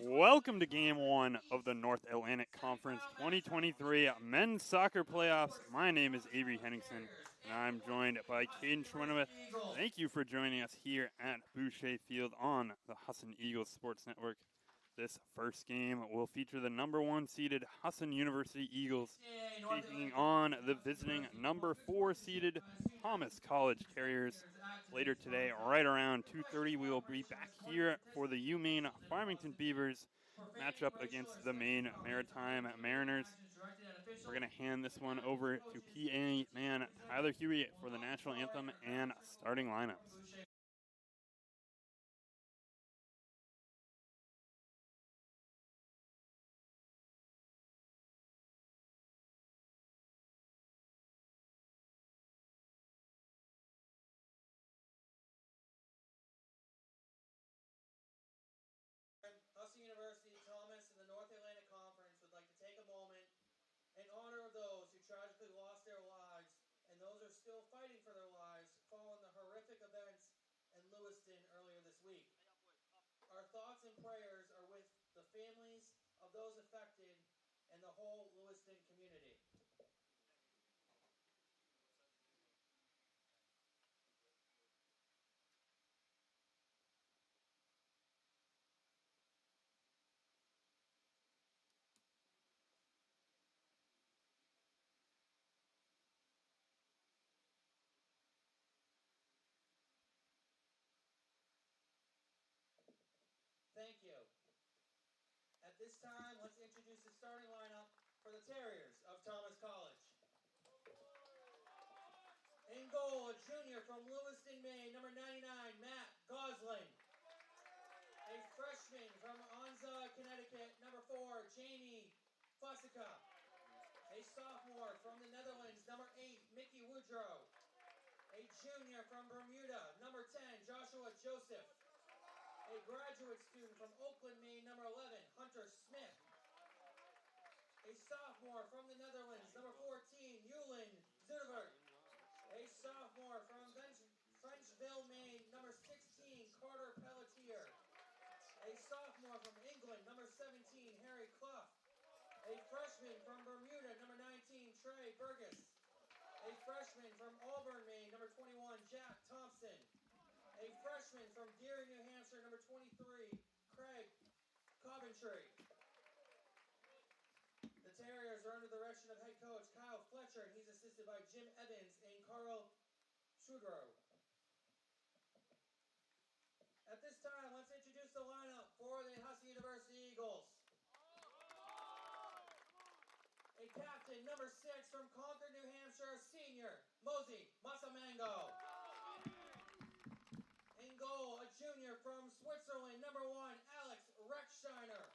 Welcome to Game 1 of the North Atlantic Conference 2023 Men's Soccer Playoffs. My name is Avery Henningsen, and I'm joined by Caden Schwinowith. Thank you for joining us here at Boucher Field on the Husson Eagles Sports Network. This first game will feature the number 1 seeded Husson University Eagles taking on the visiting number 4 seeded Thomas College Terriers. Later today, right around 2:30, we will be back here for the UMaine Farmington Beavers matchup against the Maine Maritime Mariners. We're going to hand this one over to PA man Tyler Huey for the national anthem and starting lineups. Husson University, Thomas, and the North Atlantic Conference would like to take a moment in honor of those who tragically lost their lives and those who are still fighting for their lives following the horrific events in Lewiston earlier this week. Our thoughts and prayers are with the families of those affected and the whole Lewiston community. Thank you. At this time, let's introduce the starting lineup for the Terriers of Thomas College. In goal, a junior from Lewiston, Maine, number 99, Matt Gosling. A freshman from Onza, Connecticut, number 4, Jamie Fusica. A sophomore from the Netherlands, number 8, Mickey Woodrow. A junior from Bermuda, number 10, Joshua Joseph. A graduate student from Oakland, Maine, number 11, Hunter Smith. A sophomore from the Netherlands, number 14, Yulin Zudevert. A sophomore from Frenchville, Maine, number 16, Carter Pelletier. A sophomore from England, number 17, Harry Clough. A freshman from Bermuda, number 19, Trey Burgess. A freshman from Auburn, Maine, number 21, Jack Thompson. A freshman from Deary, New Hampshire, number 23, Craig Coventry. The Terriers are under the direction of head coach Kyle Fletcher, and he's assisted by Jim Evans and Carl Sudrow. At this time, let's introduce the lineup for the Husson University Eagles. A captain, number 6, from Concord, New Hampshire, senior, Mosey Masamango. In goal, a junior from Switzerland, number 1, Alex Rechsteiner.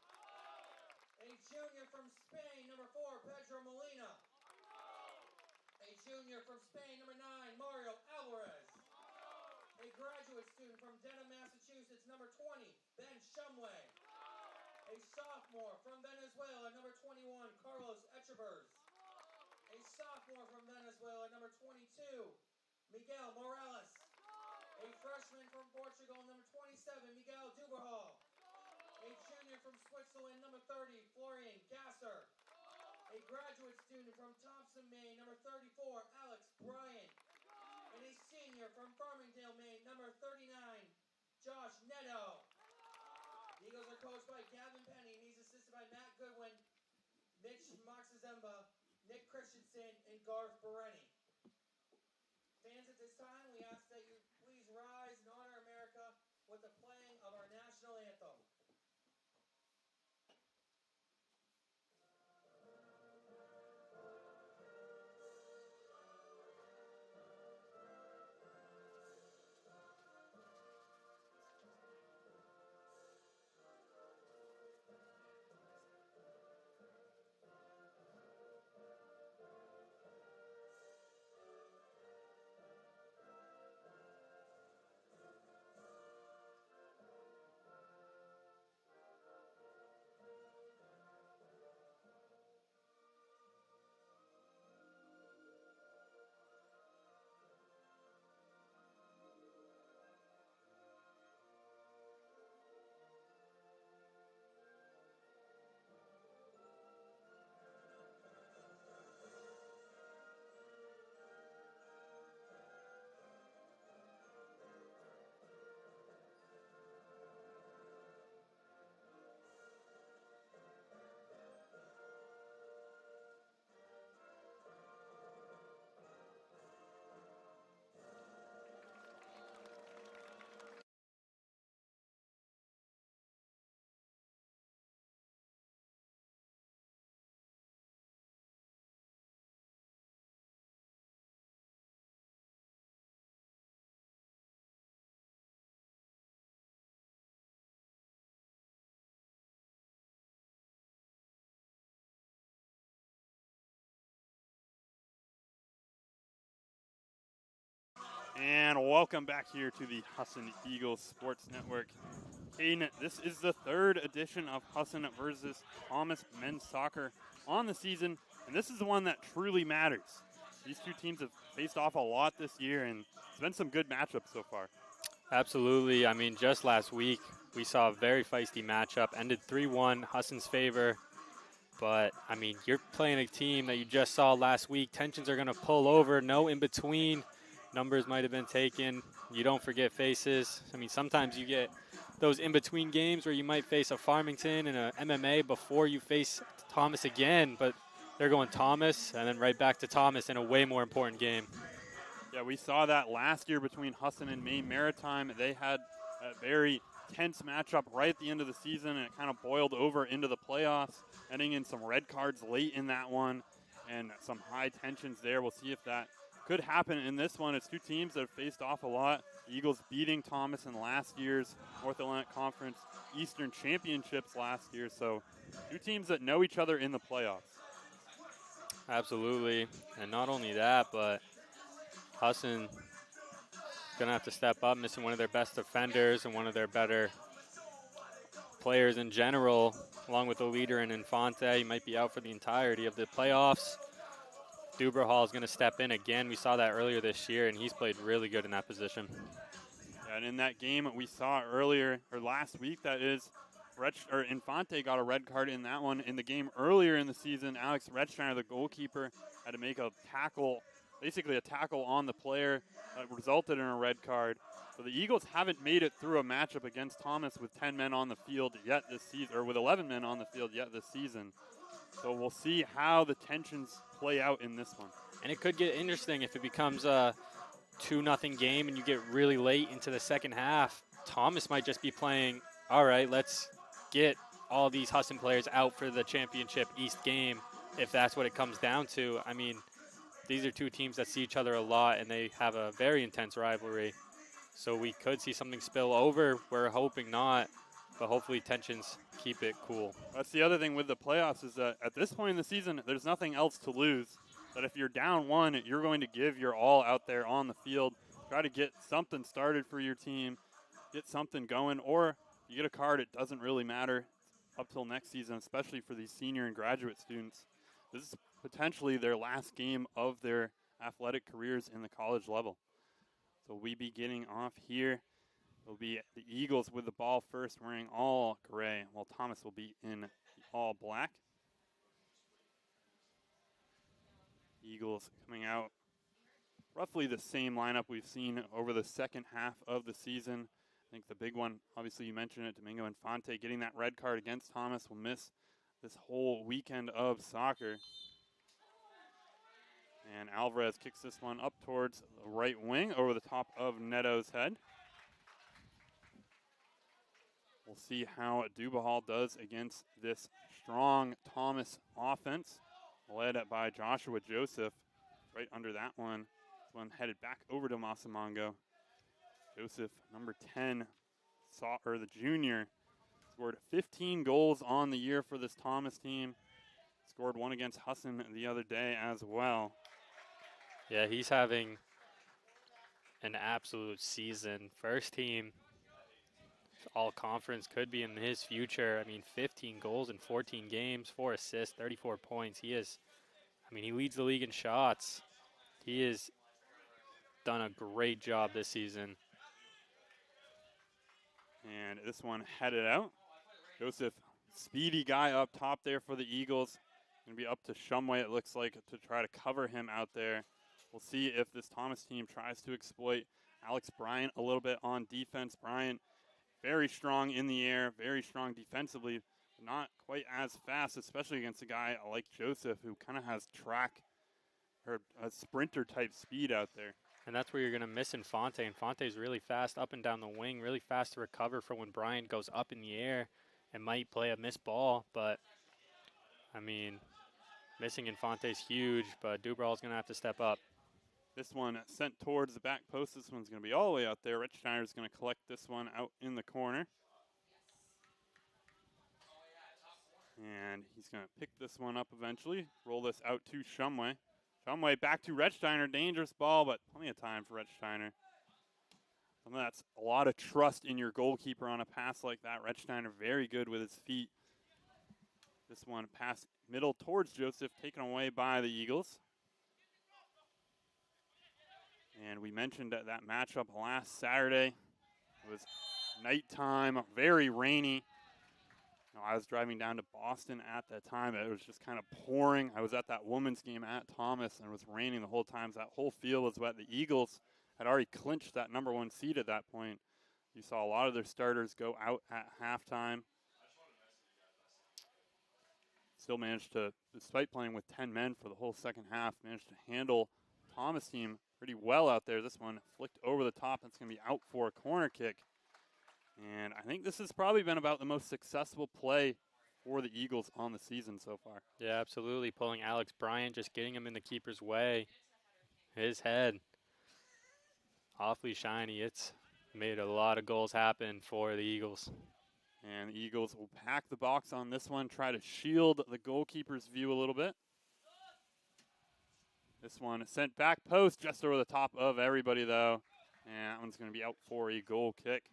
A junior from Spain, number 4, Pedro Molina. A junior from Spain, number 9, Mario Alvarez. A graduate student from Denham, Massachusetts, number 20, Ben Shumway. A sophomore from Venezuela, number 21, Carlos Echevers. A sophomore from Venezuela, number 22, Miguel Morales. A freshman from Portugal, number 27, Miguel Duberhall. A junior from Switzerland, number 30, Florian Gasser. A graduate student from Thompson, Maine, number 34, Alex Bryant. And a senior from Farmingdale, Maine, number 39, Josh Neto. The Eagles are coached by Gavin Penny, and he's assisted by Matt Goodwin, Mitch Moxazemba, Nick Christensen, and Garth Bereni. Fans, at this time, we ask that you please rise and honor America with the playing of our national anthem. And welcome back here to the Husson Eagles Sports Network. Caden, this is the third edition of Husson versus Thomas men's soccer on the season, and this is the one that truly matters. These two teams have faced off a lot this year, and it's been some good matchups so far. Absolutely. I mean, just last week, we saw a very feisty matchup, ended 3-1, Husson's favor. But, I mean, you're playing a team that you just saw last week. Tensions are going to pull over, no in between. Numbers might have been taken. You don't forget faces. I mean, sometimes you get those in between games where you might face a Farmington and a MMA before you face Thomas again. But they're going Thomas and then right back to Thomas in a way more important game. Yeah, we saw that last year between Husson and Maine Maritime. They had a very tense matchup right at the end of the season, and it kind of boiled over into the playoffs, ending in some red cards late in that one and some high tensions there. We'll see if that could happen in this one. It's two teams that have faced off a lot. The Eagles beating Thomas in last year's North Atlantic Conference Eastern Championships last year, so two teams that know each other in the playoffs. Absolutely, and not only that, but Husson going to have to step up, missing one of their best defenders and one of their better players in general, along with the leader in Infante. He might be out for the entirety of the playoffs. Duberhall is going to step in again. We saw that earlier this year, and he's played really good in that position. Yeah, and in that game we saw earlier, or last week, that is, Infante got a red card in that one. In the game earlier in the season, Alex Retzschneider, the goalkeeper, had to make a tackle, basically a tackle on the player that resulted in a red card. So the Eagles haven't made it through a matchup against Thomas with 10 men on the field yet this season, or with 11 men on the field yet this season. So we'll see how the tensions play out in this one. And it could get interesting if it becomes a 2-0 game and you get really late into the second half. Thomas might just be playing, all right, let's get all these Husson players out for the Championship East game, if that's what it comes down to. I mean, these are two teams that see each other a lot, and they have a very intense rivalry. So we could see something spill over. We're hoping not, but hopefully tensions keep it cool. That's the other thing with the playoffs is that at this point in the season, there's nothing else to lose. That if you're down one, you're going to give your all out there on the field, try to get something started for your team, get something going, or you get a card, it doesn't really matter up till next season, especially for these senior and graduate students. This is potentially their last game of their athletic careers in the college level. So we be getting off here. It'll be the Eagles with the ball first, wearing all gray, while Thomas will be in all black. Eagles coming out roughly the same lineup we've seen over the second half of the season. I think the big one, obviously you mentioned it, Domingo Infante getting that red card against Thomas will miss this whole weekend of soccer. And Alvarez kicks this one up towards the right wing over the top of Neto's head. We'll see how Duberhall does against this strong Thomas offense, led by Joshua Joseph. Right under that one. This one headed back over to Masamongo. Joseph, number 10, the junior, scored 15 goals on the year for this Thomas team. Scored one against Husson the other day as well. Yeah, he's having an absolute season. First team all conference could be in his future. I mean, 15 goals in 14 games, 4 assists, 34 points. He leads the league in shots. He has done a great job this season. And this one headed out. Joseph, speedy guy up top there for the Eagles. Going to be up to Shumway, it looks like, to try to cover him out there. We'll see if this Thomas team tries to exploit Alex Bryant a little bit on defense. Bryant, very strong in the air, very strong defensively, but not quite as fast, especially against a guy like Joseph, who kind of has track or a sprinter type speed out there. And that's where you're going to miss Infante. Infante's really fast up and down the wing, really fast to recover for when Bryant goes up in the air and might play a missed ball. But, I mean, missing Infante's huge, but Duberhall's going to have to step up. This one sent towards the back post. This one's going to be all the way out there. Rich Schneider's going to collect this one out in the corner. And he's going to pick this one up eventually, roll this out to Shumway. Shumway back to Retzsteiner, dangerous ball, but plenty of time for Retzsteiner. That's a lot of trust in your goalkeeper on a pass like that. Rechsteiner very good with his feet. This one pass middle towards Joseph, taken away by the Eagles. And we mentioned that matchup last Saturday. It was nighttime, very rainy. I was driving down to Boston at that time. It was just kind of pouring. I was at that women's game at Thomas, and it was raining the whole time. So that whole field was wet. The Eagles had already clinched that #1 seed at that point. You saw a lot of their starters go out at halftime. Still managed to, despite playing with 10 men for the whole second half, managed to handle Thomas team pretty well out there. This one flicked over the top. It's going to be out for a corner kick. And I think this has probably been about the most successful play for the Eagles on the season so far. Yeah, absolutely. Pulling Alex Bryant, just getting him in the keeper's way. His head, awfully shiny. It's made a lot of goals happen for the Eagles. And the Eagles will pack the box on this one, try to shield the goalkeeper's view a little bit. This one sent back post just over the top of everybody, though. And that one's going to be out for a goal kick.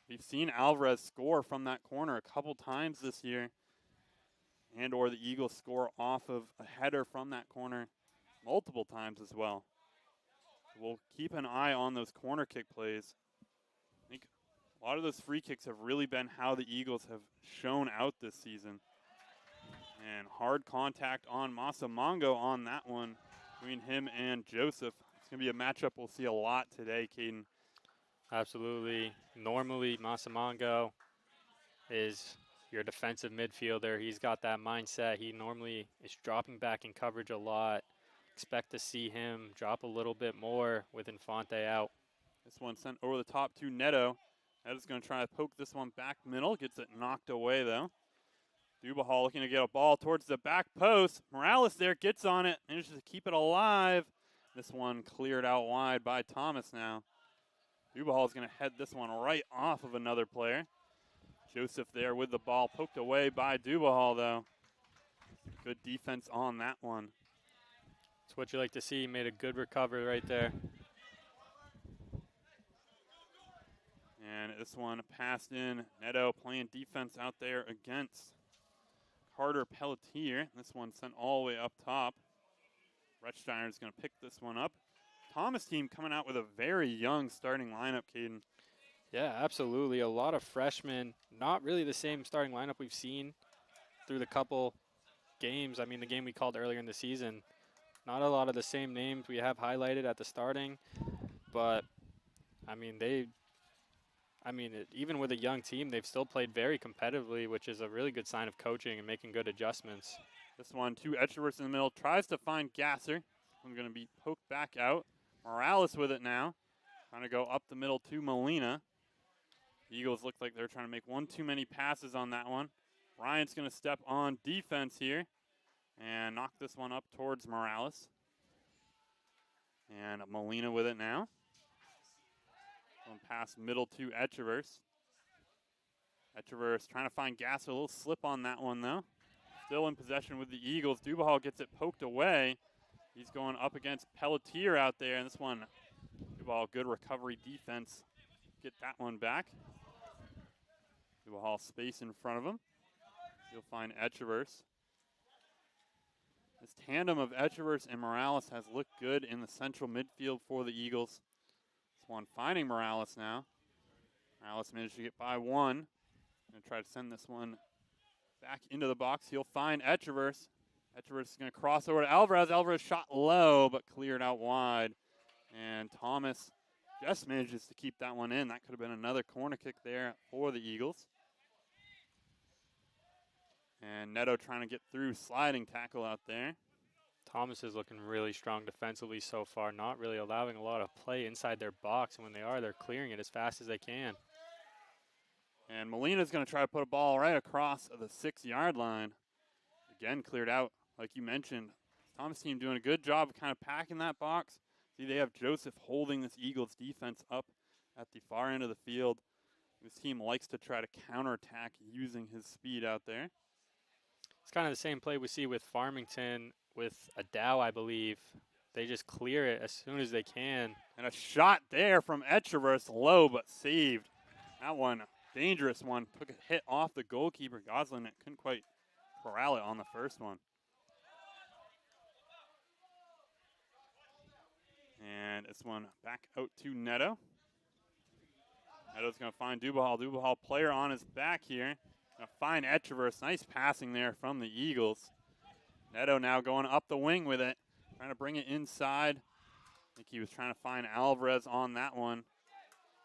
We've seen Alvarez score from that corner a couple times this year, and or the Eagles score off of a header from that corner multiple times as well. So we'll keep an eye on those corner kick plays. I think a lot of those free kicks have really been how the Eagles have shown out this season. And hard contact on Masamongo on that one between him and Joseph. It's going to be a matchup we'll see a lot today, Caden. Absolutely. Normally, Masamongo is your defensive midfielder. He's got that mindset. He normally is dropping back in coverage a lot. Expect to see him drop a little bit more with Infante out. This one sent over the top to Neto. Neto's going to try to poke this one back middle. Gets it knocked away, though. Dubahal looking to get a ball towards the back post. Morales there gets on it. Manages to keep it alive. This one cleared out wide by Thomas now. Dubahal is going to head this one right off of another player. Joseph there with the ball, poked away by Dubahal, though. Good defense on that one. That's what you like to see. He made a good recovery right there. And this one passed in. Neto playing defense out there against Carter Pelletier. This one sent all the way up top. Rechsteiner is going to pick this one up. Thomas team coming out with a very young starting lineup, Caden. Yeah, absolutely. A lot of freshmen. Not really the same starting lineup we've seen through the couple games. I mean, the game we called earlier in the season. Not a lot of the same names we have highlighted at the starting. But, I mean, even with a young team, they've still played very competitively, which is a really good sign of coaching and making good adjustments. This one, two Etcheverts in the middle, tries to find Gasser. I'm going to be poked back out. Morales with it now. Trying to go up the middle to Molina. The Eagles look like they're trying to make one too many passes on that one. Bryant's going to step on defense here and knock this one up towards Morales. And Molina with it now. One pass middle to Etcheverts. Etcheverts trying to find Gasser. A little slip on that one, though. Still in possession with the Eagles. Dubahal gets it poked away. He's going up against Pelletier out there. And this one, Dubahal, good recovery defense. Get that one back. Dubahal space in front of him. You'll find Etcheverts. This tandem of Etcheverts and Morales has looked good in the central midfield for the Eagles. This one finding Morales now. Morales managed to get by one. Going to try to send this one back into the box. He'll find Etcheverts. Etcheverts is going to cross over to Alvarez. Alvarez shot low, but cleared out wide. And Thomas just manages to keep that one in. That could have been another corner kick there for the Eagles. And Neto trying to get through, sliding tackle out there. Thomas is looking really strong defensively so far, not really allowing a lot of play inside their box. And when they are, they're clearing it as fast as they can. And Molina's going to try to put a ball right across the 6-yard line. Again, cleared out, like you mentioned. Thomas team doing a good job of kind of packing that box. See, they have Joseph holding this Eagles defense up at the far end of the field. This team likes to try to counterattack using his speed out there. It's kind of the same play we see with Farmington with a Dow, I believe. They just clear it as soon as they can. And a shot there from Echeverst, low but saved. That one, dangerous one, took a hit off the goalkeeper, Goslin. It couldn't quite corral it on the first one. And this one back out to Neto. Neto's going to find Dubahal. Dubahal player on his back here. Going to find Echeverst. Nice passing there from the Eagles. Neto now going up the wing with it, trying to bring it inside. I think he was trying to find Alvarez on that one,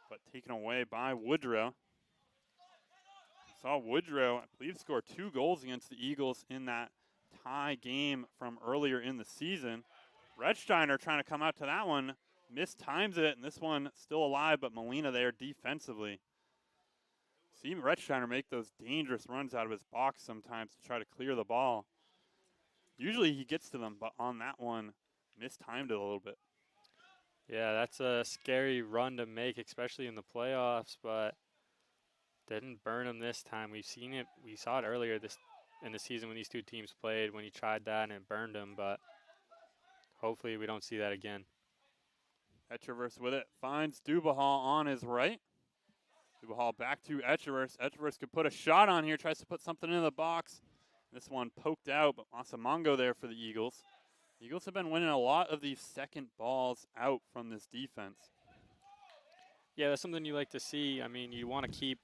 but taken away by Woodrow. Saw Woodrow, I believe, score 2 goals against the Eagles in that tie game from earlier in the season. Redsteiner trying to come out to that one, mistimes it, and this one still alive, but Molina there defensively. See Redsteiner make those dangerous runs out of his box sometimes to try to clear the ball. Usually he gets to them, but on that one, mistimed it a little bit. Yeah, that's a scary run to make, especially in the playoffs, but didn't burn him this time. We've seen it. We saw it earlier in the season when these two teams played, when he tried that and it burned him, but hopefully we don't see that again. Echeverst with it, finds Dubahal on his right. Dubahal back to Echeverst. Echeverst could put a shot on here, tries to put something in the box. This one poked out, but Masamongo there for the Eagles. The Eagles have been winning a lot of these second balls out from this defense. Yeah, that's something you like to see. I mean, you want to keep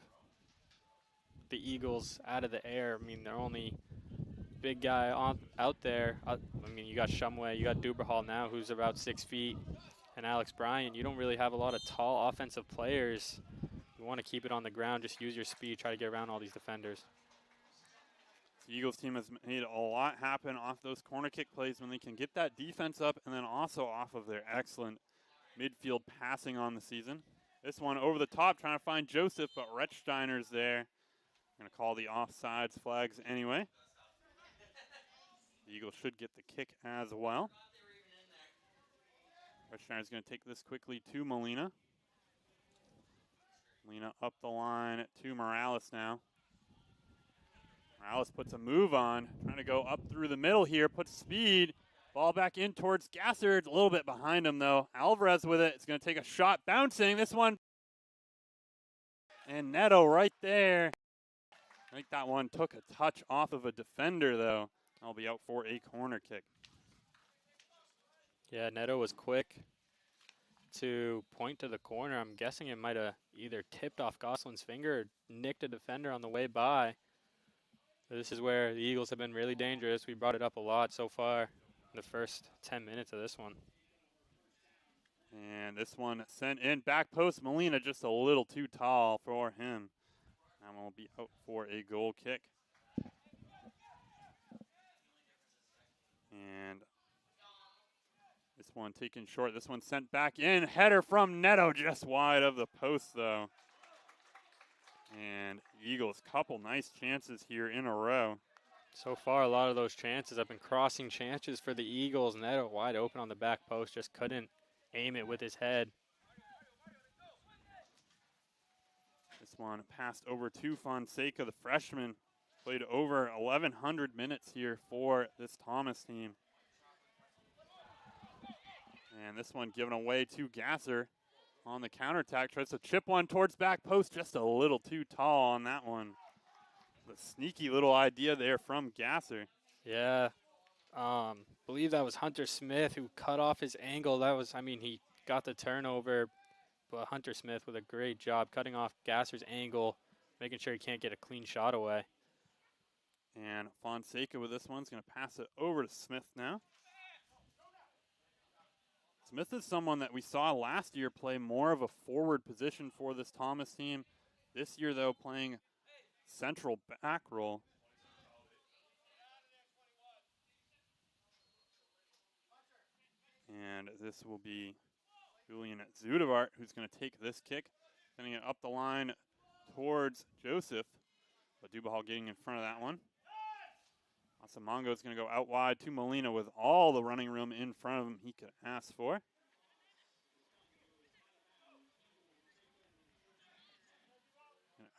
the Eagles out of the air. I mean, they're only big guy out there. I mean, you got Shumway, you got Duberhall now, who's about 6 feet, and Alex Bryan. You don't really have a lot of tall offensive players. You want to keep it on the ground, just use your speed, try to get around all these defenders. The Eagles team has made a lot happen off those corner kick plays when they can get that defense up, and then also off of their excellent midfield passing on the season. This one over the top, trying to find Joseph, but Rechsteiner's there. Going to call the offsides flags anyway. The Eagles should get the kick as well. Rechsteiner's going to take this quickly to Molina. Molina up the line to Morales now. Morales puts a move on, trying to go up through the middle here, puts speed. Ball back in towards Gasser. It's a little bit behind him, though. Alvarez with it. It's going to take a shot, bouncing. This one. And Neto right there. I think that one took a touch off of a defender, though. I'll be out for a corner kick. Yeah, Neto was quick to point to the corner. I'm guessing it might have either tipped off Goslin's finger or nicked a defender on the way by. This is where the Eagles have been really dangerous. We brought it up a lot so far in the first 10 minutes of this one. And this one sent in back post. Molina just a little too tall for him. That one will be out for a goal kick. And this one taken short. This one sent back in. Header from Neto just wide of the post, though. And Eagles, couple nice chances here in a row. So far, a lot of those chances have been crossing chances for the Eagles. Neto wide open on the back post, just couldn't aim it with his head. This one passed over to Fonseca, the freshman. Played over 1,100 minutes here for this Thomas team. And this one given away to Gasser on the counterattack. Tries to chip one towards back post, just a little too tall on that one. The sneaky little idea there from Gasser. Yeah, believe that was Hunter Smith who cut off his angle. That was, I mean, he got the turnover, but Hunter Smith with a great job cutting off Gasser's angle, making sure he can't get a clean shot away. And Fonseca with this one's going to pass it over to Smith now. Smith is someone that we saw last year play more of a forward position for this Thomas team. This year, though, playing central back role. And this will be Julian Zudavart who's going to take this kick, sending it up the line towards Joseph. But Dubahal getting in front of that one. Asamongo is going to go out wide to Molina with all the running room in front of him he could ask for.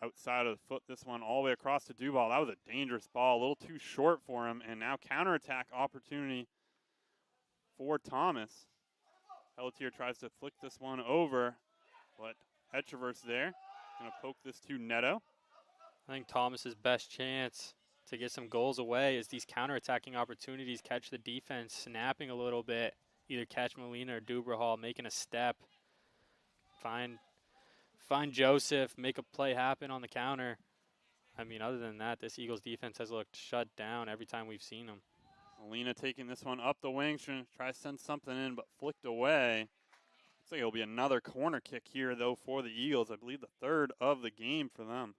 Outside of the foot, this one all the way across to Dubahal. That was a dangerous ball, a little too short for him. And now counterattack opportunity for Thomas. Pelletier tries to flick this one over, but Echeverse there. Going to poke this to Neto. I think Thomas's best chance to get some goals away is these counterattacking opportunities, catch the defense snapping a little bit, either catch Molina or Dubrahall making a step, find Joseph, make a play happen on the counter. I mean, other than that, this Eagles defense has looked shut down every time we've seen them. Molina taking this one up the wing, trying to try to send something in, but flicked away. Looks like it'll be another corner kick here, though, for the Eagles. I believe the third of the game for them.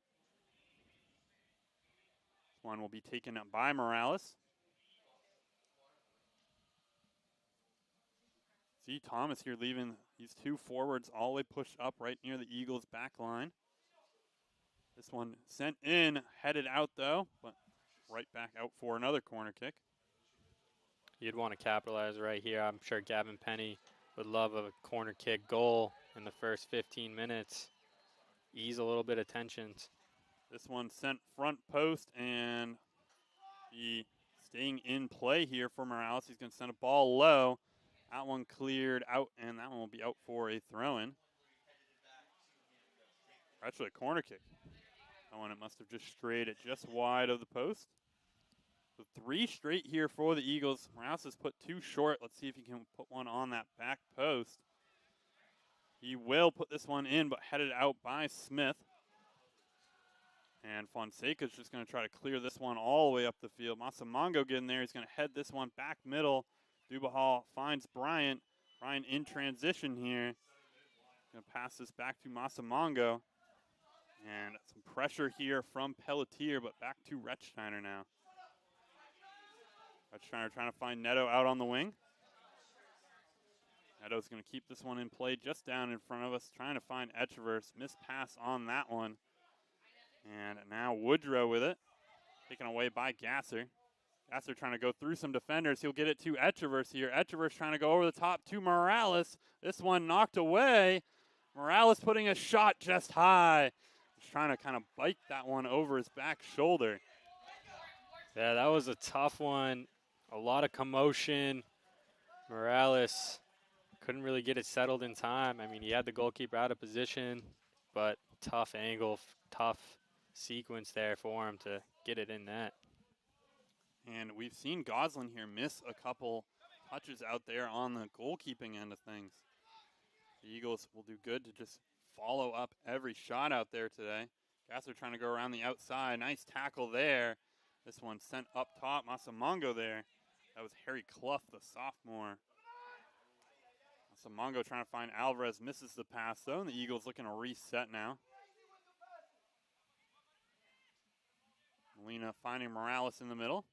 This one will be taken up by Morales. See Thomas here leaving these two forwards all the way pushed up right near the Eagles' back line. This one sent in, headed out, though, but right back out for another corner kick. You'd want to capitalize right here. I'm sure Gavin Penny would love a corner kick goal in the first 15 minutes. Ease a little bit of tensions. This one sent front post and be staying in play here for Morales. He's going to send a ball low. That one cleared out, and that one will be out for a throw-in. Actually, a corner kick. That one, it must have just strayed it just wide of the post. So 3 straight here for the Eagles. Morales has put 2 short. Let's see if he can put one on that back post. He will put this one in, but headed out by Smith. And Fonseca's just going to try to clear this one all the way up the field. Masamongo getting there. He's going to head this one back middle. Dubahal finds Bryant. Bryant in transition here. Going to pass this back to Masamongo. And some pressure here from Pelletier, but back to Rechsteiner now. Rechsteiner trying to find Neto out on the wing. Neto's going to keep this one in play just down in front of us, trying to find Echeverse. Missed pass on that one. And now Woodrow with it. Taken away by Gasser. Gasser trying to go through some defenders. He'll get it to Echeverse here. Echeverse trying to go over the top to Morales. This one knocked away. Morales putting a shot just high. He's trying to kind of bite that one over his back shoulder. Yeah, that was a tough one. A lot of commotion. Morales couldn't really get it settled in time. I mean, he had the goalkeeper out of position, but tough angle, tough sequence there for him to get it in net. And we've seen Goslin here miss a couple touches out there on the goalkeeping end of things. The Eagles will do good to just follow up every shot out there today. Gasser trying to go around the outside. Nice tackle there. This one sent up top. Masamongo there. That was Harry Clough, the sophomore. Masamongo trying to find Alvarez. Misses the pass, though, and the Eagles looking to reset now. Molina finding Morales in the middle.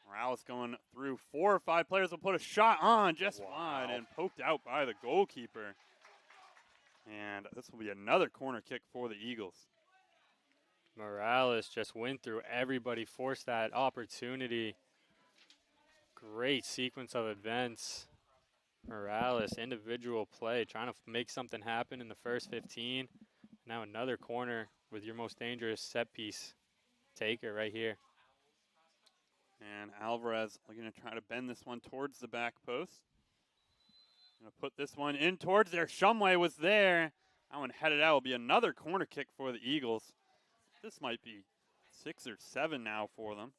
Morales going through 4 or 5 players, will put a shot on just wide and poked out by the goalkeeper. And this will be another corner kick for the Eagles. Morales just went through everybody, forced that opportunity. Great sequence of events. Morales, individual play, trying to make something happen in the first 15. Now another corner with your most dangerous set piece taker right here. And Alvarez looking to try to bend this one towards the back post. Going to put this one in towards there. Shumway was there. That one headed out. Will be another corner kick for the Eagles. This might be 6 or 7 now for them.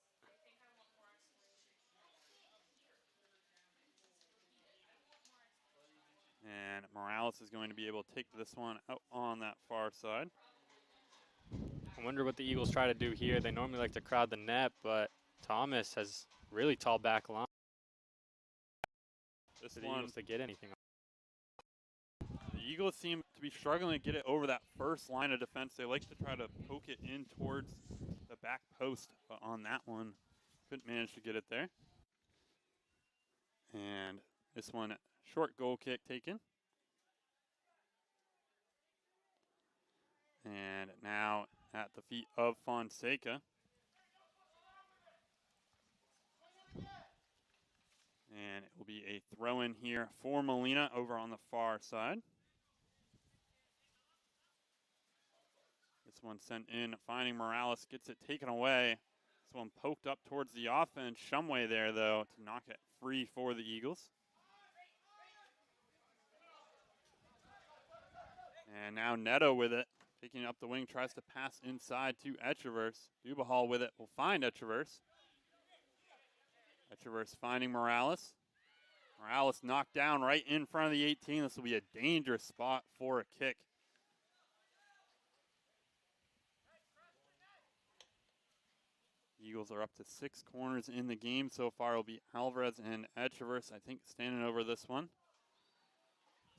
And Morales is going to be able to take this one out on that far side. I wonder what the Eagles try to do here. They normally like to crowd the net, but Thomas has really tall back line. This for the one Eagles to get anything. The Eagles seem to be struggling to get it over that first line of defense. They like to try to poke it in towards the back post, but on that one, couldn't manage to get it there. And this one, short goal kick taken. And now at the feet of Fonseca. And it will be a throw-in here for Molina over on the far side. This one sent in, finding Morales, gets it taken away. This one poked up towards the offense. Shumway there, though, to knock it free for the Eagles. And now Neto with it. Picking up the wing, tries to pass inside to Echeverse. Dubahal with it will find Echeverse. Echeverse finding Morales. Morales knocked down right in front of the 18. This will be a dangerous spot for a kick. Eagles are up to 6 corners in the game so far. It'll be Alvarez and Echeverse, I think, standing over this one.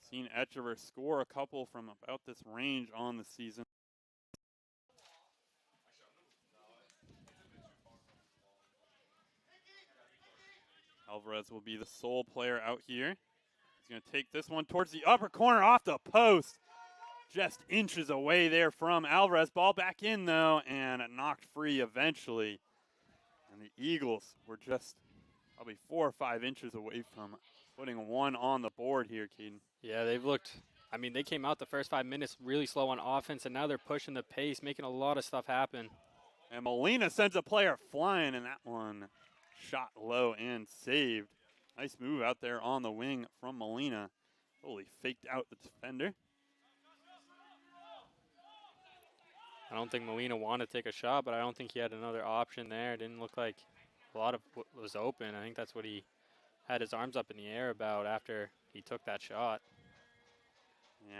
Seen Echeverse score a couple from about this range on the season. Alvarez will be the sole player out here. He's going to take this one towards the upper corner off the post. Just inches away there from Alvarez. Ball back in, though, and knocked free eventually. And the Eagles were just probably 4 or 5 inches away from putting one on the board here, Caden. Yeah, they've looked, I mean, they came out the first 5 minutes really slow on offense, and now they're pushing the pace, making a lot of stuff happen. And Molina sends a player flying, and that one shot low and saved. Nice move out there on the wing from Molina. Totally faked out the defender. I don't think Molina wanted to take a shot, but I don't think he had another option there. It didn't look like a lot of what was open. I think that's what he had his arms up in the air about after he took that shot.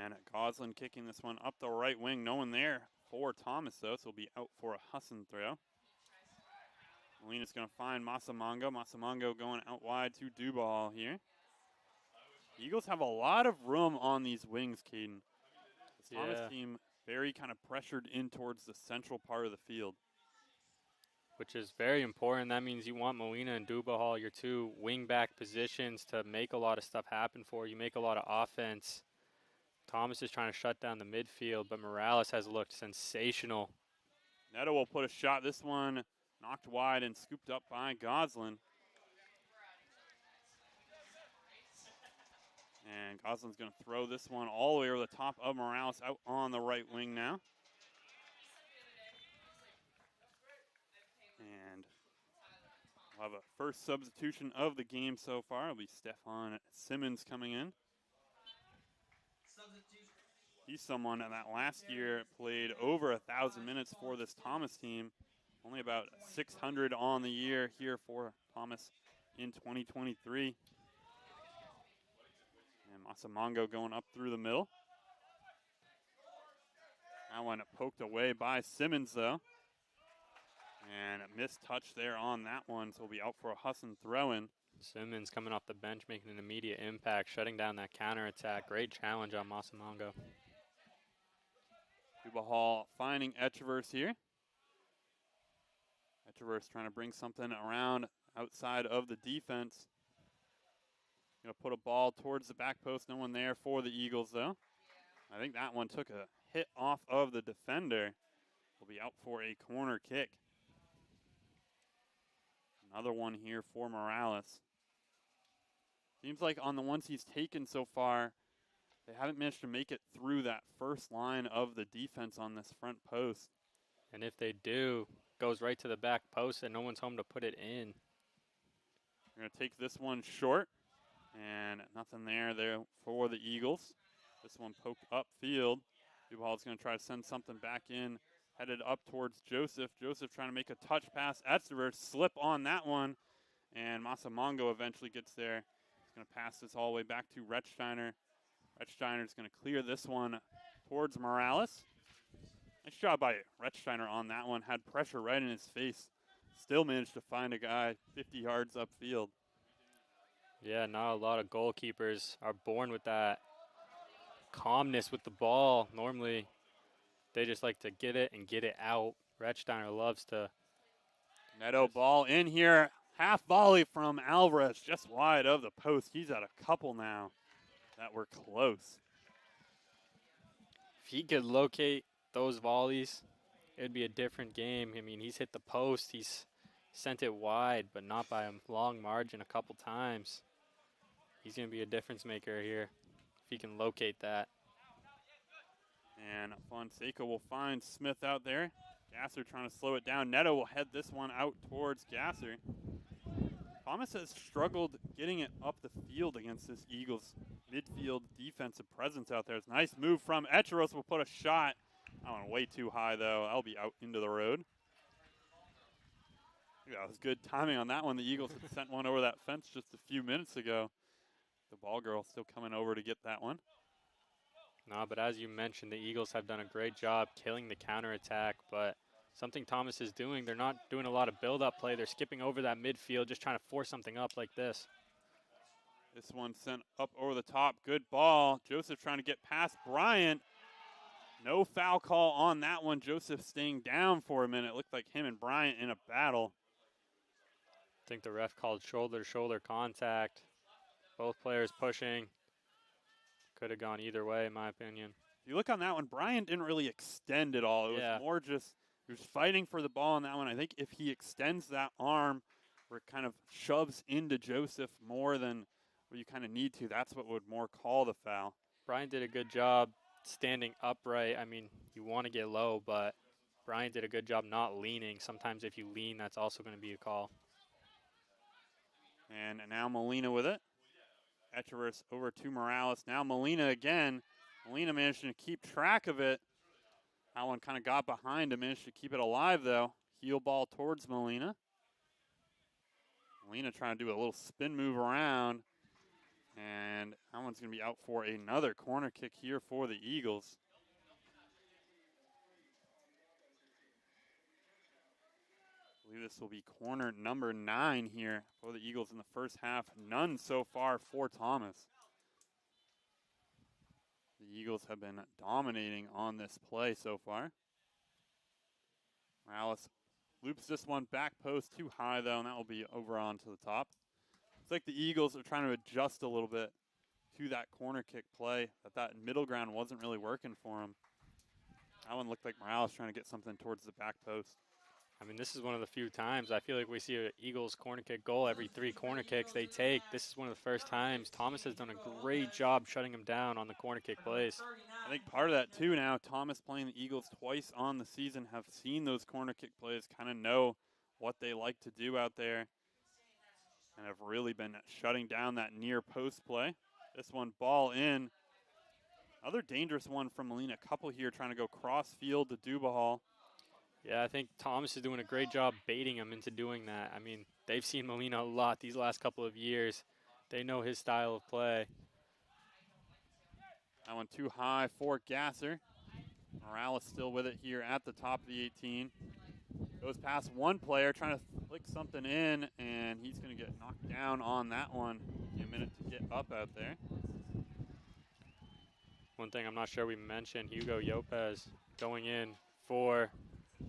And Goslin kicking this one up the right wing. No one there for Thomas, though, so he'll be out for a Husson throw. Molina's going to find Masamongo. Masamongo going out wide to Dubal here. The Eagles have a lot of room on these wings, Caden. The Thomas team very kind of pressured in towards the central part of the field. Which is very important. That means you want Molina and Dubahal, your two wing-back positions, to make a lot of stuff happen for you, make a lot of offense. Thomas is trying to shut down the midfield, but Morales has looked sensational. Neto will put a shot. This one knocked wide and scooped up by Goslin. And Goslin's going to throw this one all the way over the top of Morales out on the right wing now. And we'll have a first substitution of the game so far. It'll be Stefan Simmons coming in. He's someone that last year played over 1,000 minutes for this Thomas team. Only about 600 on the year here for Thomas in 2023. And Masamongo going up through the middle. That one poked away by Simmons, though. And a missed touch there on that one, so we'll be out for a Husson throw-in. Simmons coming off the bench, making an immediate impact, shutting down that counterattack. Great challenge on Masamongo. Dubahal finding Echeverse here. Echeverse trying to bring something around outside of the defense. Going to put a ball towards the back post. No one there for the Eagles, though. I think that one took a hit off of the defender. Will be out for a corner kick. Another one here for Morales. Seems like on the ones he's taken so far, they haven't managed to make it through that first line of the defense on this front post. And if they do, goes right to the back post and no one's home to put it in. We're going to take this one short. And nothing there for the Eagles. This one poked upfield. Dubal's going to try to send something back in, headed up towards Joseph. Joseph trying to make a touch pass. Echeverse slip on that one. And Masamongo eventually gets there. He's going to pass this all the way back to Rechsteiner. Rechsteiner's going to clear this one towards Morales. Nice job by Rechsteiner on that one. Had pressure right in his face. Still managed to find a guy 50 yards upfield. Yeah, not a lot of goalkeepers are born with that calmness with the ball. Normally, they just like to get it and get it out. Rechsteiner loves to. Neto ball in here. Half volley from Alvarez, just wide of the post. He's at a couple now that were close. If he could locate those volleys, it'd be a different game. I mean, he's hit the post. He's sent it wide, but not by a long margin a couple times. He's going to be a difference maker here if he can locate that. And Fonseca will find Smith out there. Gasser trying to slow it down. Neto will head this one out towards Gasser. Thomas has struggled getting it up the field against this Eagles midfield defensive presence out there. It's a nice move from Echeros. Will put a shot. That one way too high, though. That'll be out into the road. Yeah, it was good timing on that one. The Eagles had sent one over that fence just a few minutes ago. The ball girl still coming over to get that one. No, but as you mentioned, the Eagles have done a great job killing the counterattack, but something Thomas is doing, they're not doing a lot of build-up play. They're skipping over that midfield, just trying to force something up like this. This one sent up over the top. Good ball. Joseph trying to get past Bryant. No foul call on that one. Joseph staying down for a minute. Looked like him and Bryant in a battle. I think the ref called shoulder-to-shoulder contact. Both players pushing. Could have gone either way, in my opinion. If you look on that one, Bryant didn't really extend at all. It was more just, he was fighting for the ball on that one. I think if he extends that arm or it kind of shoves into Joseph more than what you kind of need to, that's what would more call the foul. Bryant did a good job standing upright. I mean, you want to get low, but Bryant did a good job not leaning. Sometimes if you lean, that's also going to be a call. And now Molina with it. Echeverris over to Morales. Now Molina again. Molina managed to keep track of it. That one kind of got behind him, managed to keep it alive, though. Heel ball towards Molina. Molina trying to do a little spin move around. And that one's going to be out for another corner kick here for the Eagles. I believe this will be corner number 9 here for the Eagles in the first half. None so far for Thomas. The Eagles have been dominating on this play so far. Morales loops this one back post too high, though, and that will be over onto the top. It's like the Eagles are trying to adjust a little bit to that corner kick play. That middle ground wasn't really working for him. That one looked like Morales trying to get something towards the back post. I mean, this is one of the few times I feel like we see an Eagles corner kick goal every 3 corner kicks they take. This is one of the first times. Thomas has done a great job shutting him down on the corner kick plays. I think part of that, too, now, Thomas playing the Eagles twice on the season, have seen those corner kick plays, kind of know what they like to do out there, and have really been shutting down that near post play. This one, ball in. Another dangerous one from Molina. A couple here trying to go cross field to Dubahal. Yeah, I think Thomas is doing a great job baiting him into doing that. I mean, they've seen Molina a lot these last couple of years. They know his style of play. That one too high for Gasser. Morales still with it here at the top of the 18. Goes past one player, trying to flick something in, and he's going to get knocked down on that one. A minute to get up out there. One thing I'm not sure we mentioned, Hugo Lopez going in for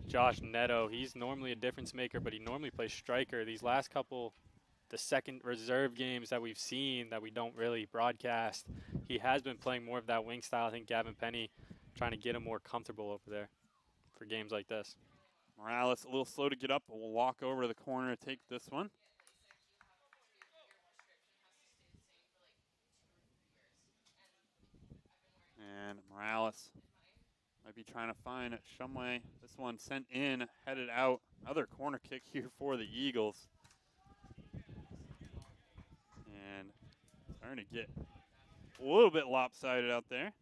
Josh Neto. He's normally a difference maker, but he normally plays striker. These last couple, the second reserve games that we've seen that we don't really broadcast, he has been playing more of that wing style. I think Gavin Penny trying to get him more comfortable over there for games like this. Morales a little slow to get up, but will walk over to the corner to take this one. And Morales might be trying to find Shumway. This one sent in, headed out. Another corner kick here for the Eagles. And starting to get a little bit lopsided out there.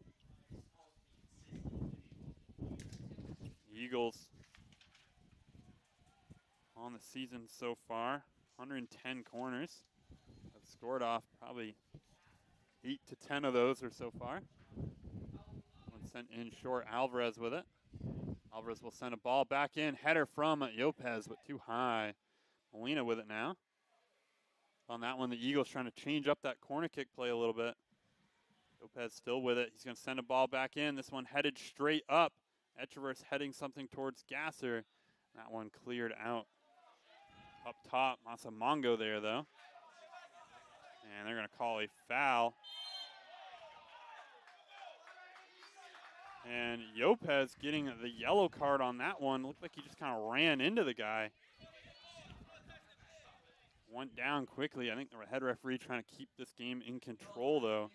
Eagles on the season so far, 110 corners. Have scored off probably 8 to 10 of those or so far. One sent in short, Alvarez with it. Alvarez will send a ball back in. Header from Lopez, but too high. Molina with it now. On that one, the Eagles trying to change up that corner kick play a little bit. Lopez still with it. He's going to send a ball back in. This one headed straight up. Echeverris heading something towards Gasser. That one cleared out. Up top, Masamongo there, though. And they're going to call a foul. And Lopez getting the yellow card on that one. Looked like he just kind of ran into the guy. Went down quickly. I think the head referee trying to keep this game in control, though.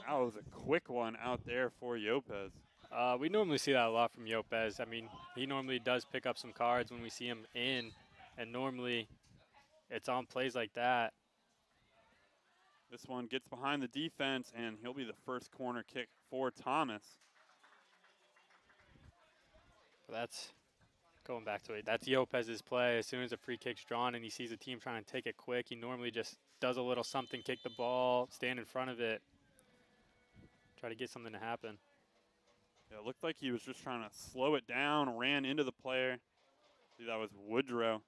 That was a quick one out there for Lopez. We normally see that a lot from Lopez. I mean, he normally does pick up some cards when we see him in, and normally it's on plays like that. This one gets behind the defense, and he'll be the first corner kick for Thomas. That's going back to it. That's Lopez's play. As soon as a free kick's drawn and he sees a team trying to take it quick, he normally just does a little something, kick the ball, stand in front of it, try to get something to happen. Yeah, it looked like he was just trying to slow it down, ran into the player. I see, that was Woodrow.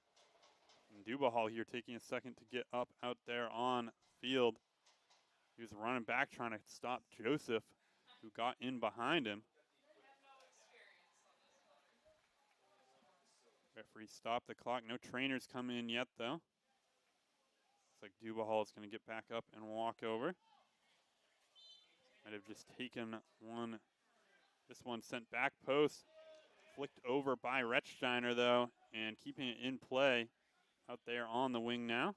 And Dubahall here taking a second to get up out there on field. He was running back trying to stop Joseph, who got in behind him. Referee stopped the clock. No trainers come in yet, though. Looks like Dubahall is going to get back up and walk over. Might have just taken one. This one sent back post. Flicked over by Rechsteiner, though, and keeping it in play out there on the wing now.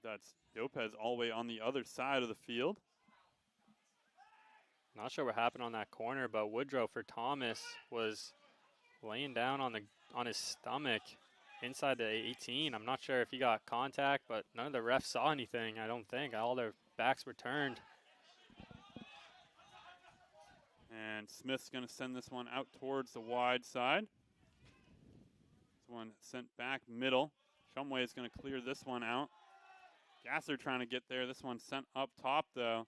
That's Lopez all the way on the other side of the field. Not sure what happened on that corner, but Woodrow for Thomas was laying down on his stomach inside the 18. I'm not sure if he got contact, but none of the refs saw anything, I don't think. All their backs were turned. And Smith's going to send this one out towards the wide side. This one sent back middle. Shumway is going to clear this one out. Gasser trying to get there. This one sent up top, though.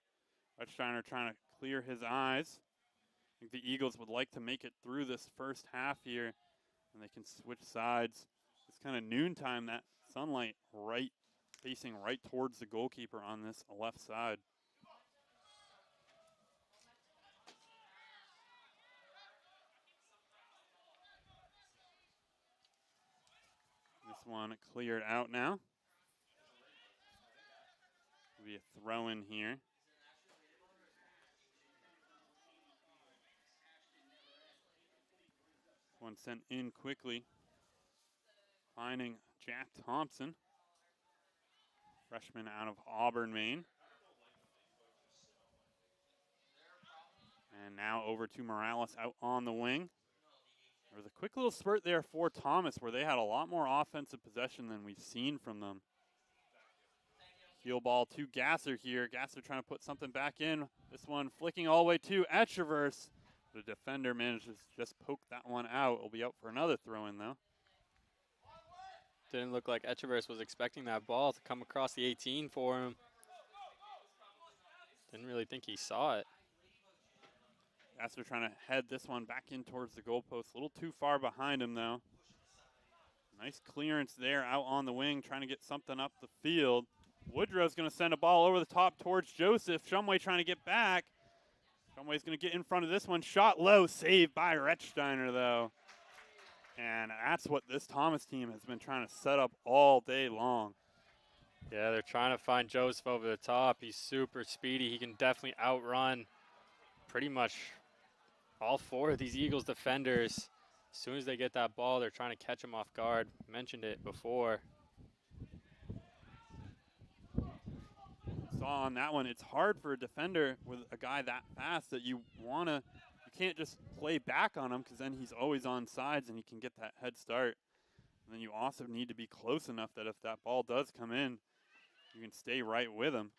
Rechsteiner trying to clear his eyes. I think the Eagles would like to make it through this first half here, and they can switch sides. It's kind of noontime, that sunlight facing right towards the goalkeeper on this left side. This one cleared out now. Will be a throw in here. One sent in quickly, finding Jack Thompson, freshman out of Auburn, Maine. And now over to Morales out on the wing. There was a quick little spurt there for Thomas where they had a lot more offensive possession than we've seen from them. Heel ball to Gasser here. Gasser trying to put something back in. This one flicking all the way to Etcheverse. The defender manages to just poke that one out. It'll be out for another throw in, though. Didn't look like Etcheverse was expecting that ball to come across the 18 for him. Didn't really think he saw it. Gasser trying to head this one back in towards the goalpost. A little too far behind him, though. Nice clearance there out on the wing, trying to get something up the field. Woodrow's going to send a ball over the top towards Joseph. Shumway trying to get back. Shumway's going to get in front of this one. Shot low, saved by Rechsteiner, though. And that's what this Thomas team has been trying to set up all day long. Yeah, they're trying to find Joseph over the top. He's super speedy. He can definitely outrun pretty much all four of these Eagles defenders. As soon as they get that ball, they're trying to catch him off guard. Mentioned it before. Saw on that one, it's hard for a defender with a guy that fast that you can't just play back on him because then he's always on sides and he can get that head start. And then you also need to be close enough that if that ball does come in, you can stay right with him.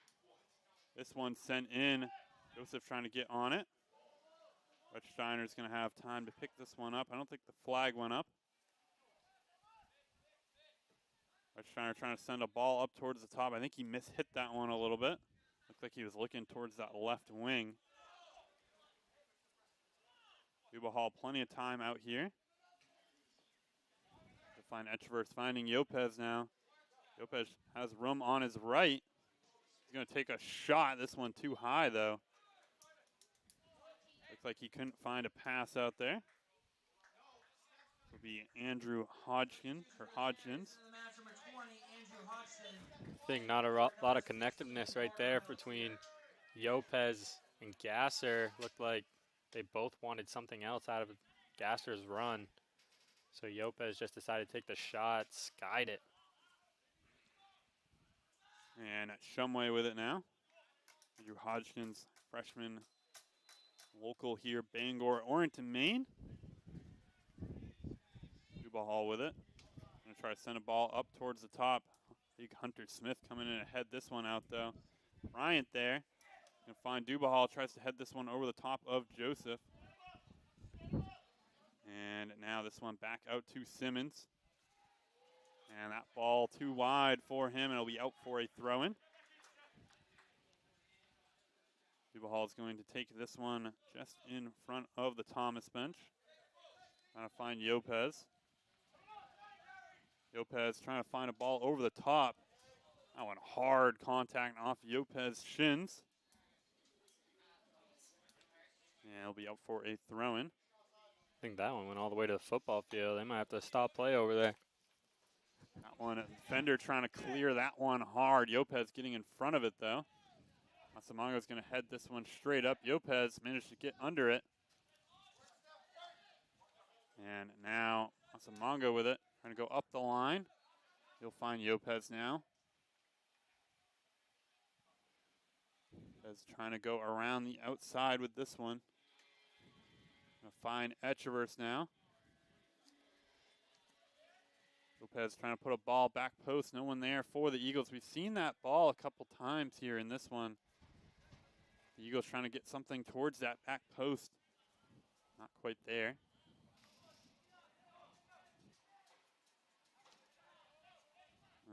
This one sent in. Joseph trying to get on it. Rechsteiner's going to have time to pick this one up. I don't think the flag went up. Rechsteiner trying to send a ball up towards the top. I think he hit that one a little bit. Looked like he was looking towards that left wing. Dubahall, plenty of time out here. To find Etcheverse, finding Lopez now. Lopez has room on his right. He's going to take a shot. This one too high, though. Looks like he couldn't find a pass out there. Will be Andrew Hodgkins. I think not a lot of connectiveness right there between Lopez and Gasser. Looked like they both wanted something else out of Gasser's run. So Lopez just decided to take the shot, skied it. And Shumway with it now. Andrew Hodgkins, freshman, local here, Bangor, Orrington, Maine. Dubahall with it. Gonna try to send a ball up towards the top. Big Hunter Smith coming in to head this one out, though. Bryant there. Gonna find Dubahal, tries to head this one over the top of Joseph. And now this one back out to Simmons. And that ball too wide for him, and it'll be out for a throw-in. Dubahal is going to take this one just in front of the Thomas bench. Trying to find Lopez. Lopez trying to find a ball over the top. That one hard contact off Lopez's shins. And it'll be out for a throw-in. I think that one went all the way to the football field. They might have to stop play over there. That one, a defender trying to clear that one hard. Lopez getting in front of it, though. Masamango's going to head this one straight up. Lopez managed to get under it. And now Masamango with it, trying to go up the line. He'll find Lopez now. Lopez trying to go around the outside with this one. Gonna find Echeverse now. Lopez trying to put a ball back post. No one there for the Eagles. We've seen that ball a couple times here in this one. The Eagles trying to get something towards that back post. Not quite there.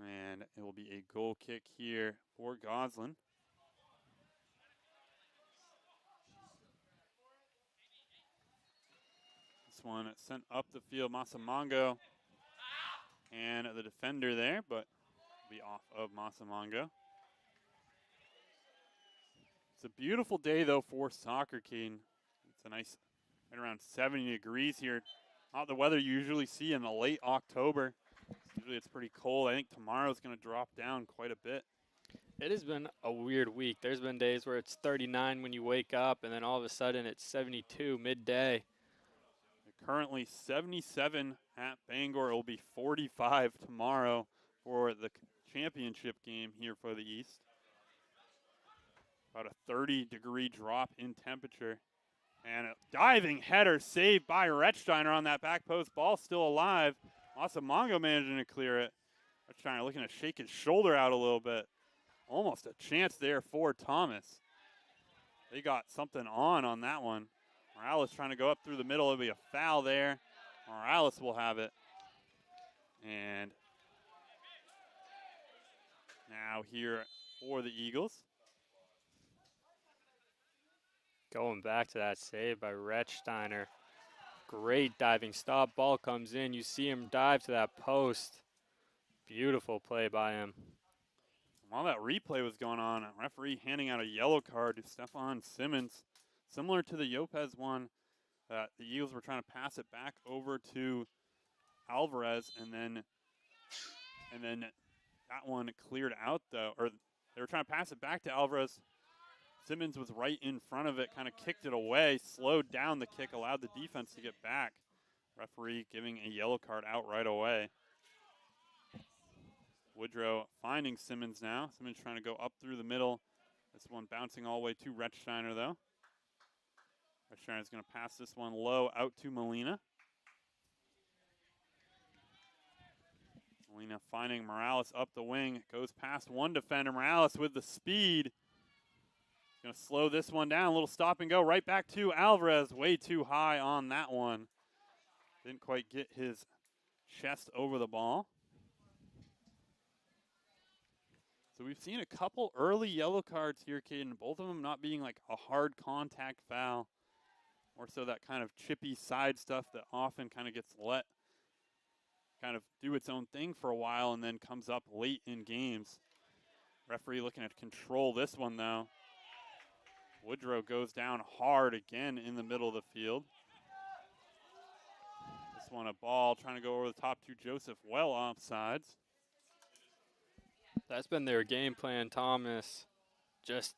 And it will be a goal kick here for Goslin. This one sent up the field, Masamango. And the defender there, but be off of Masamango. It's a beautiful day, though, for soccer, Caden. It's a nice, right around 70 degrees here. Not the weather you usually see in the late October. Usually it's pretty cold. I think tomorrow's going to drop down quite a bit. It has been a weird week. There's been days where it's 39 when you wake up, and then all of a sudden it's 72 midday. Currently 77 at Bangor. It will be 45 tomorrow for the championship game here for the East. About a 30-degree drop in temperature. And a diving header saved by Rechsteiner on that back post. Ball still alive. Masamango managing to clear it. Rechsteiner looking to shake his shoulder out a little bit. Almost a chance there for Thomas. They got something on that one. Morales trying to go up through the middle. It'll be a foul there. Morales will have it. And now here for the Eagles. Going back to that save by Rechsteiner. Great diving stop. Ball comes in. You see him dive to that post. Beautiful play by him. While that replay was going on, a referee handing out a yellow card to Stefan Simmons. Similar to the Lopez one, the Eagles were trying to pass it back over to Alvarez, and then that one cleared out, though. Or they were trying to pass it back to Alvarez. Simmons was right in front of it, kind of kicked it away, slowed down the kick, allowed the defense to get back. Referee giving a yellow card out right away. Woodrow finding Simmons now. Simmons trying to go up through the middle. This one bouncing all the way to Rechsteiner, though. Rechsteiner is going to pass this one low out to Molina. Molina finding Morales up the wing. Goes past one defender. Morales with the speed. Going to slow this one down. A little stop and go. Right back to Alvarez. Way too high on that one. Didn't quite get his chest over the ball. So we've seen a couple early yellow cards here, Caden. Both of them not being like a hard contact foul. More so that kind of chippy side stuff that often kind of gets let kind of do its own thing for a while and then comes up late in games. Referee looking to control this one, though. Woodrow goes down hard again in the middle of the field. This one a ball trying to go over the top to Joseph, well offsides. That's been their game plan, Thomas. Just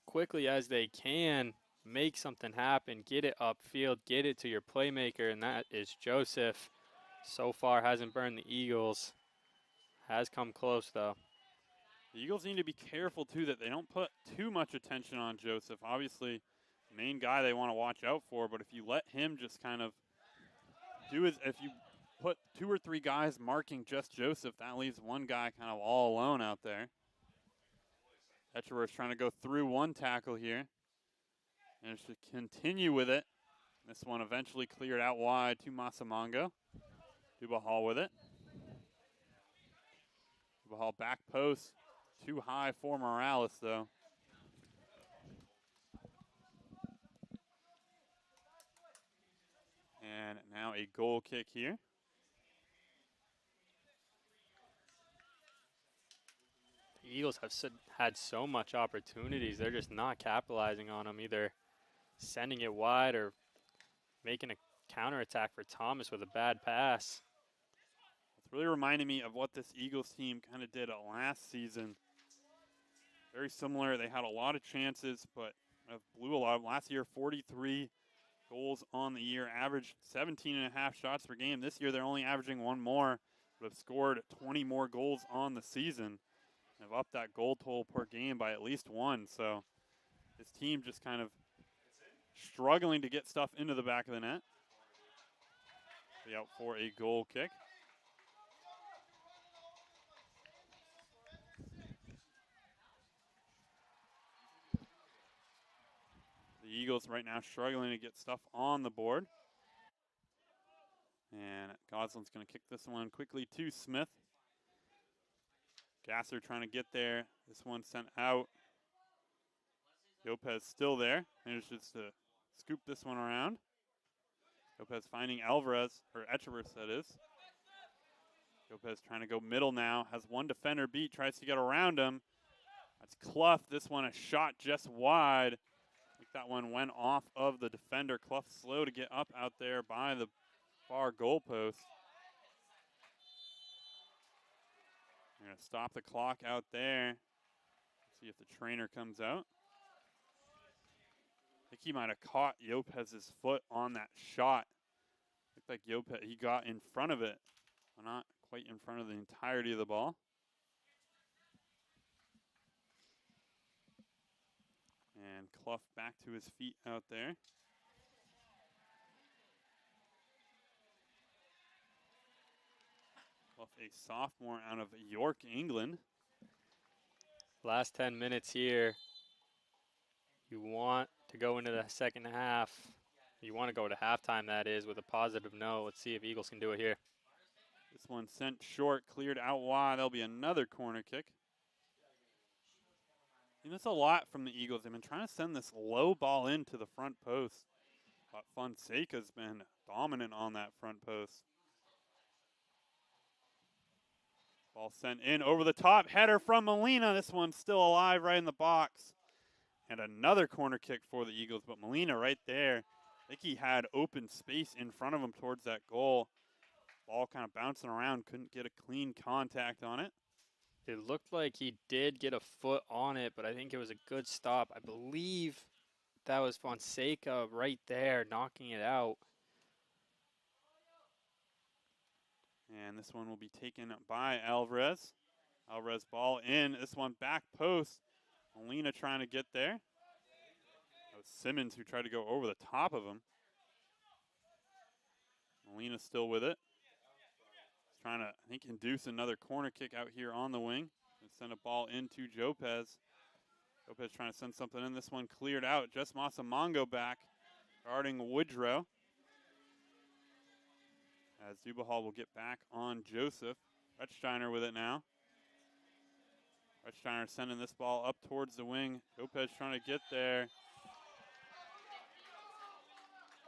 quickly as they can, make something happen, get it upfield, get it to your playmaker, and that is Joseph. So far hasn't burned the Eagles. Has come close, though. The Eagles need to be careful, too, that they don't put too much attention on Joseph. Obviously, main guy they want to watch out for, but if you let him just kind of do his, if you put 2 or 3 guys marking just Joseph. That leaves one guy kind of all alone out there. Etcheworth's trying to go through one tackle here. And should continue with it. This one eventually cleared out wide to Masamongo. Dubahal with it. Dubahal back post. Too high for Morales, though. And now a goal kick here. The Eagles have had so much opportunities. They're just not capitalizing on them, either sending it wide or making a counterattack for Thomas with a bad pass. It's really reminding me of what this Eagles team kind of did last season. Very similar. They had a lot of chances, but blew a lot. Last year, 43 goals on the year, averaged 17.5 shots per game. This year, they're only averaging one more, but have scored 20 more goals on the season. Have upped that goal total per game by at least one. So this team just kind of struggling to get stuff into the back of the net. Be out for a goal kick. The Eagles right now struggling to get stuff on the board. And Goslin's going to kick this one quickly to Smith. Gasser trying to get there. This one sent out. Lopez still there. Manages to scoop this one around. Lopez finding Alvarez, or Etcheworth that is. Lopez trying to go middle now. Has one defender beat. Tries to get around him. That's Clough. This one a shot just wide. I think that one went off of the defender. Clough slow to get up out there by the far goalpost. They're going to stop the clock out there. See if the trainer comes out. I think he might have caught Lopez's foot on that shot. Looked like Lopez, he got in front of it, but not quite in front of the entirety of the ball. And Clough back to his feet out there. Clough, a sophomore out of York, England. Last 10 minutes here. You want to go into the second half. You want to go to halftime, that is, with a positive note. Let's see if Eagles can do it here. This one sent short, cleared out wide. That'll be another corner kick. And that's a lot from the Eagles. They've been trying to send this low ball into the front post. But Fonseca's been dominant on that front post. Ball sent in over the top. Header from Molina. This one's still alive right in the box. And another corner kick for the Eagles. But Molina right there. I think he had open space in front of him towards that goal. Ball kind of bouncing around. Couldn't get a clean contact on it. It looked like he did get a foot on it, but I think it was a good stop. I believe that was Fonseca right there knocking it out. And this one will be taken by Alvarez. Alvarez ball in. This one back post. Molina trying to get there. That was Simmons who tried to go over the top of him. Molina still with it. He's trying to, I think, induce another corner kick out here on the wing. And send a ball into Jopez. Jopez trying to send something in. This one cleared out. Just Masamongo back. Guarding Woodrow. As Dubahal will get back on Joseph. Rechsteiner with it now. Rechsteiner sending this ball up towards the wing. Lopez trying to get there.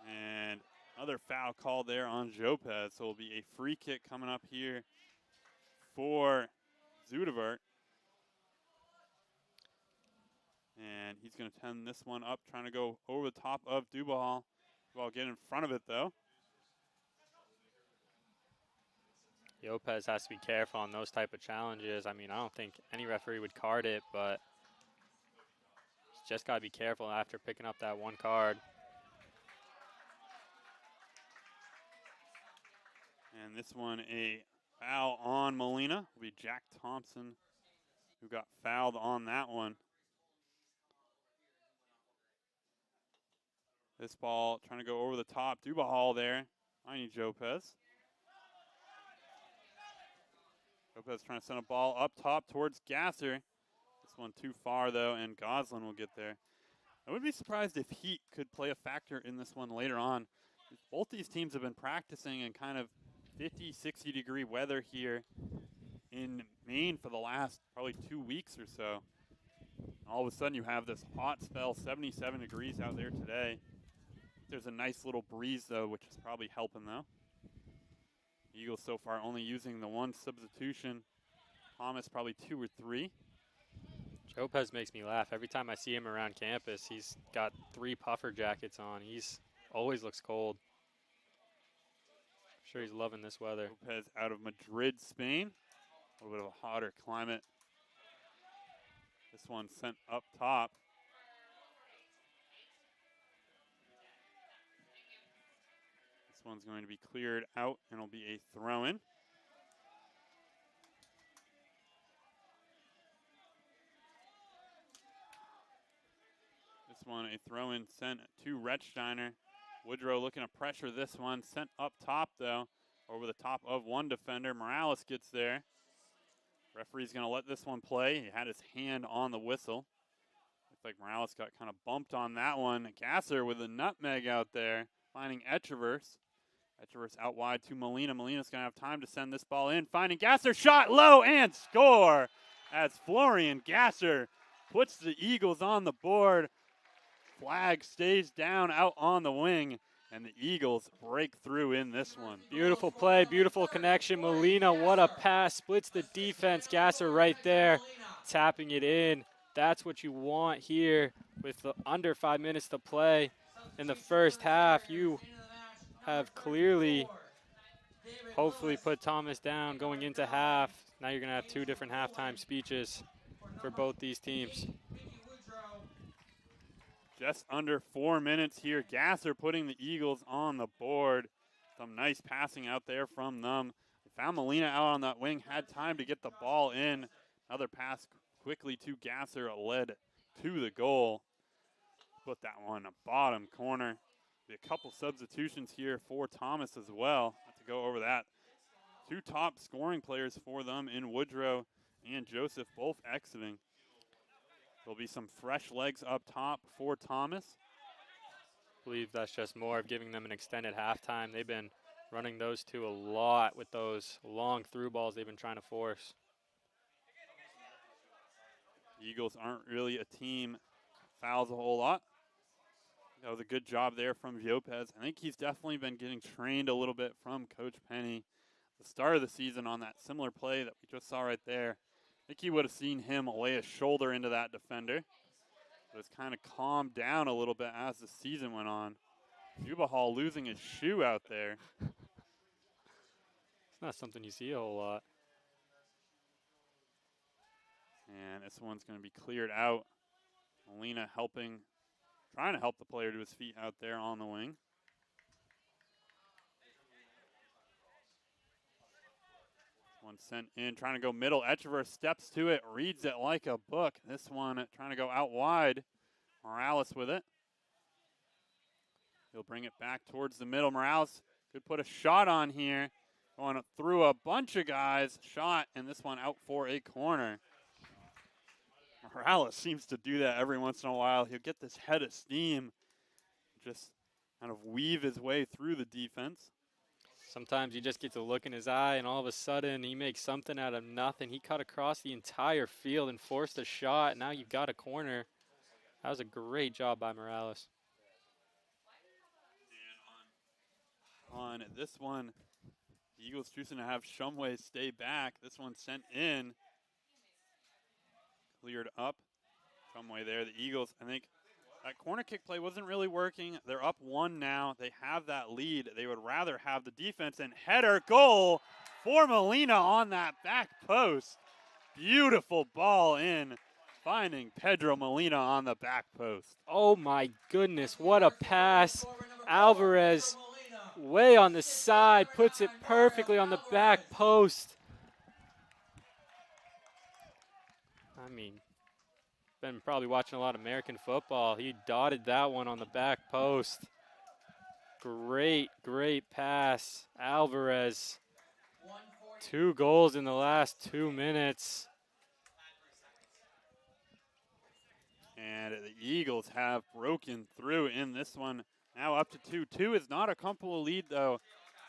And another foul called there on Jopez. So it'll be a free kick coming up here for Zudevert. And he's going to tend this one up, trying to go over the top of Dubahal. Dubahal get in front of it, though. Lopez has to be careful on those type of challenges. I mean, I don't think any referee would card it, but he's just got to be careful after picking up that one card. And this one, a foul on Molina. Will be Jack Thompson who got fouled on that one. This ball trying to go over the top. Dubahal there. Finding Jopez. Lopez trying to send a ball up top towards Gasser. This one too far, though, and Goslin will get there. I would be surprised if heat could play a factor in this one later on. Both these teams have been practicing in kind of 50, 60-degree weather here in Maine for the last probably 2 weeks or so. All of a sudden you have this hot spell, 77 degrees out there today. There's a nice little breeze, though, which is probably helping, though. Eagles so far only using the one substitution. Thomas probably 2 or 3. Lopez makes me laugh. Every time I see him around campus, he's got 3 puffer jackets on. He's always looks cold. I'm sure he's loving this weather. Lopez out of Madrid, Spain. A little bit of a hotter climate. This one sent up top. This one's going to be cleared out, and it'll be a throw-in. This one, a throw-in sent to Rechsteiner. Woodrow looking to pressure this one. Sent up top, though, over the top of one defender. Morales gets there. Referee's going to let this one play. He had his hand on the whistle. Looks like Morales got kind of bumped on that one. Gasser with a nutmeg out there, finding Echeverse. Echeverse out wide to Molina. Molina's going to have time to send this ball in. Finding Gasser, shot low and score as Florian Gasser puts the Eagles on the board. Flag stays down out on the wing, and the Eagles break through in this one. Beautiful play, beautiful connection. Molina, what a pass, splits the defense. Gasser right there, tapping it in. That's what you want here with under 5 minutes to play in the first half. You have clearly, hopefully, put Thomas down going into half. Now you're going to have 2 different halftime speeches for both these teams. Just under 4 minutes here. Gasser putting the Eagles on the board. Some nice passing out there from them. They found Molina out on that wing, had time to get the ball in. Another pass quickly to Gasser led to the goal. Put that one in the bottom corner. Be a couple substitutions here for Thomas as well. Have to go over that. 2 top scoring players for them in Woodrow and Joseph, both exiting. There'll be some fresh legs up top for Thomas. I believe that's just more of giving them an extended halftime. They've been running those 2 a lot with those long through balls they've been trying to force. The Eagles aren't really a team fouls a whole lot. That was a good job there from Lopez. I think he's definitely been getting trained a little bit from Coach Penny. The start of the season on that similar play that we just saw right there. I think he would have seen him lay a shoulder into that defender. But it's kind of calmed down a little bit as the season went on. Jubahal losing his shoe out there. It's not something you see a whole lot. And this one's going to be cleared out. Molina trying to help the player to his feet out there on the wing. One sent in, trying to go middle. Echeverse steps to it, reads it like a book. This one trying to go out wide. Morales with it. He'll bring it back towards the middle. Morales could put a shot on here. Going through a bunch of guys. Shot, and this one out for a corner. Morales seems to do that every once in a while. He'll get this head of steam. Just kind of weave his way through the defense. Sometimes you just get to look in his eye, and all of a sudden he makes something out of nothing. He cut across the entire field and forced a shot. Now you've got a corner. That was a great job by Morales. On this one, the Eagles choosing to have Shumway stay back. This one sent in. Cleared up. Shumway there. The Eagles, I think, that corner kick play wasn't really working. They're up 1 now. They have that lead. They would rather have the defense, and header goal for Molina on that back post. Beautiful ball in, finding Pedro Molina on the back post. Oh my goodness, what a pass. Alvarez way on the side, puts it perfectly on the back post. I mean, been probably watching a lot of American football. He dotted that one on the back post. Great, great pass. Alvarez 2 goals in the last 2 minutes. And the Eagles have broken through in this one. Now up to 2. 2 is not a comfortable lead, though,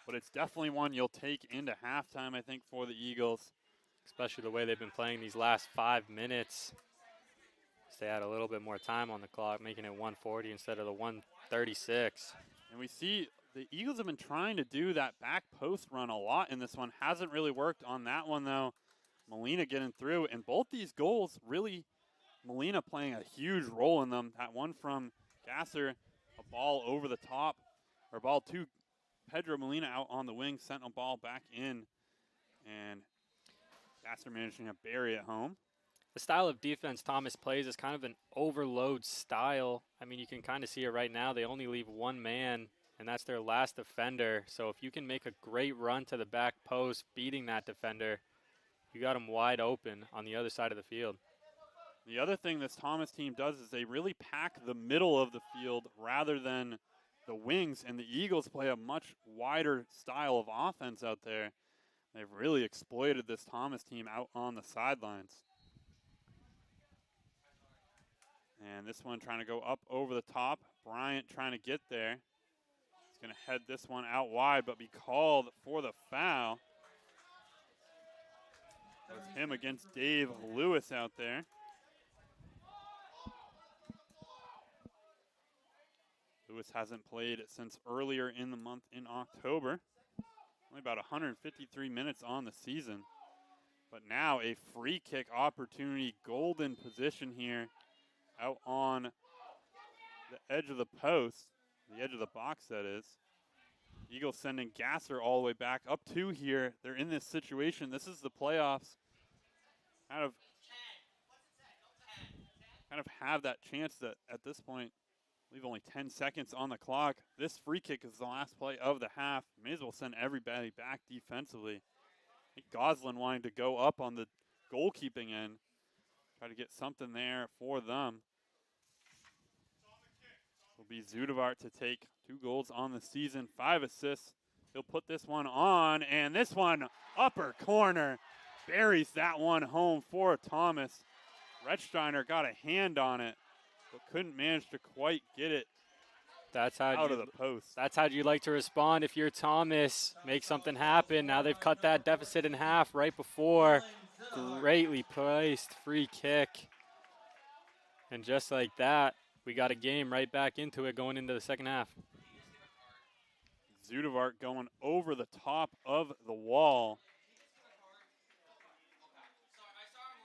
but it's definitely one you'll take into halftime, I think, for the Eagles. Especially the way they've been playing these last 5 minutes. They had a little bit more time on the clock, making it 140 instead of the 136. And we see the Eagles have been trying to do that back post run a lot in this one. Hasn't really worked on that one, though. Molina getting through, and both these goals really, Molina playing a huge role in them. That one from Gasser, a ball over the top, or ball to Pedro Molina out on the wing, sent a ball back in, and Gasser managing to bury it home. The style of defense Thomas plays is kind of an overload style. I mean, you can kind of see it right now. They only leave one man, and that's their last defender. So if you can make a great run to the back post, beating that defender, you got them wide open on the other side of the field. The other thing this Thomas team does is they really pack the middle of the field rather than the wings, and the Eagles play a much wider style of offense out there. They've really exploited this Thomas team out on the sidelines. And this one trying to go up over the top. Bryant trying to get there. He's going to head this one out wide, but be called for the foul. It was him against Dave Lewis out there. Lewis hasn't played since earlier in the month in October. Only about 153 minutes on the season. But now a free kick opportunity, golden position here out on the edge of the post, the edge of the box that is. Eagles sending Gasser all the way back up 2 here. They're in this situation. This is the playoffs. Kind of have that chance that at this point, leave only 10 seconds on the clock. This free kick is the last play of the half. May as well send everybody back defensively. I think Goslin wanting to go up on the goalkeeping end. Try to get something there for them. Will be Zudavart to take 2 goals on the season, 5 assists. He'll put this one on, and this one upper corner. Buries that one home for Thomas. Rechsteiner got a hand on it, but couldn't manage to quite get it out of the post. That's how you'd like to respond if you're Thomas. Make something happen. Now they've cut that deficit in half right before. Greatly placed free kick. And just like that, we got a game right back into it going into the second half. Zudavart going over the top of the wall.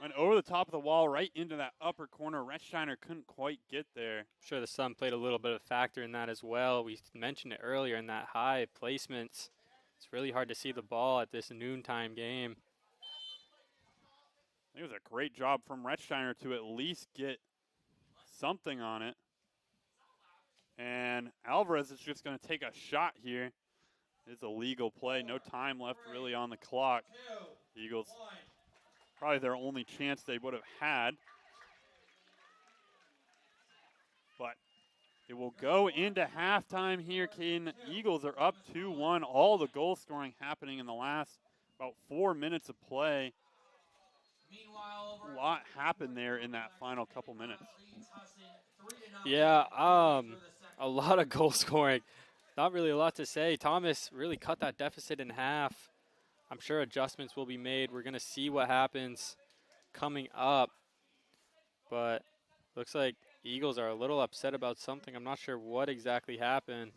Went over the top of the wall right into that upper corner. Rechsteiner couldn't quite get there. I'm sure the sun played a little bit of a factor in that as well. We mentioned it earlier in that high placements. It's really hard to see the ball at this noontime game. I think it was a great job from Rechsteiner to at least get something on it. And Alvarez is just going to take a shot here. It's a legal play. No time left really on the clock. The Eagles, probably their only chance they would have had. But it will go into halftime here, Caden. Eagles are up 2-1. All the goal scoring happening in the last about 4 minutes of play. A lot happened there in that final couple minutes. Yeah, a lot of goal scoring. Not really a lot to say. Thomas really cut that deficit in half. I'm sure adjustments will be made. We're going to see what happens coming up. But looks like Eagles are a little upset about something. I'm not sure what exactly happened.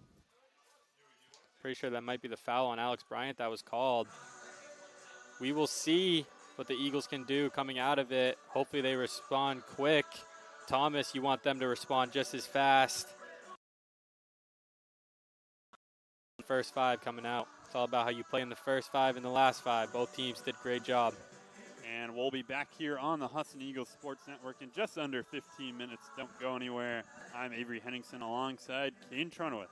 Pretty sure that might be the foul on Alex Bryant that was called. We will see what the Eagles can do coming out of it. Hopefully they respond quick. Thomas, you want them to respond just as fast. First 5 coming out. It's all about how you play in the first 5 and the last 5. Both teams did a great job. And we'll be back here on the Husson Eagles Sports Network in just under 15 minutes. Don't go anywhere. I'm Avery Henningsen alongside Kane Trunowith.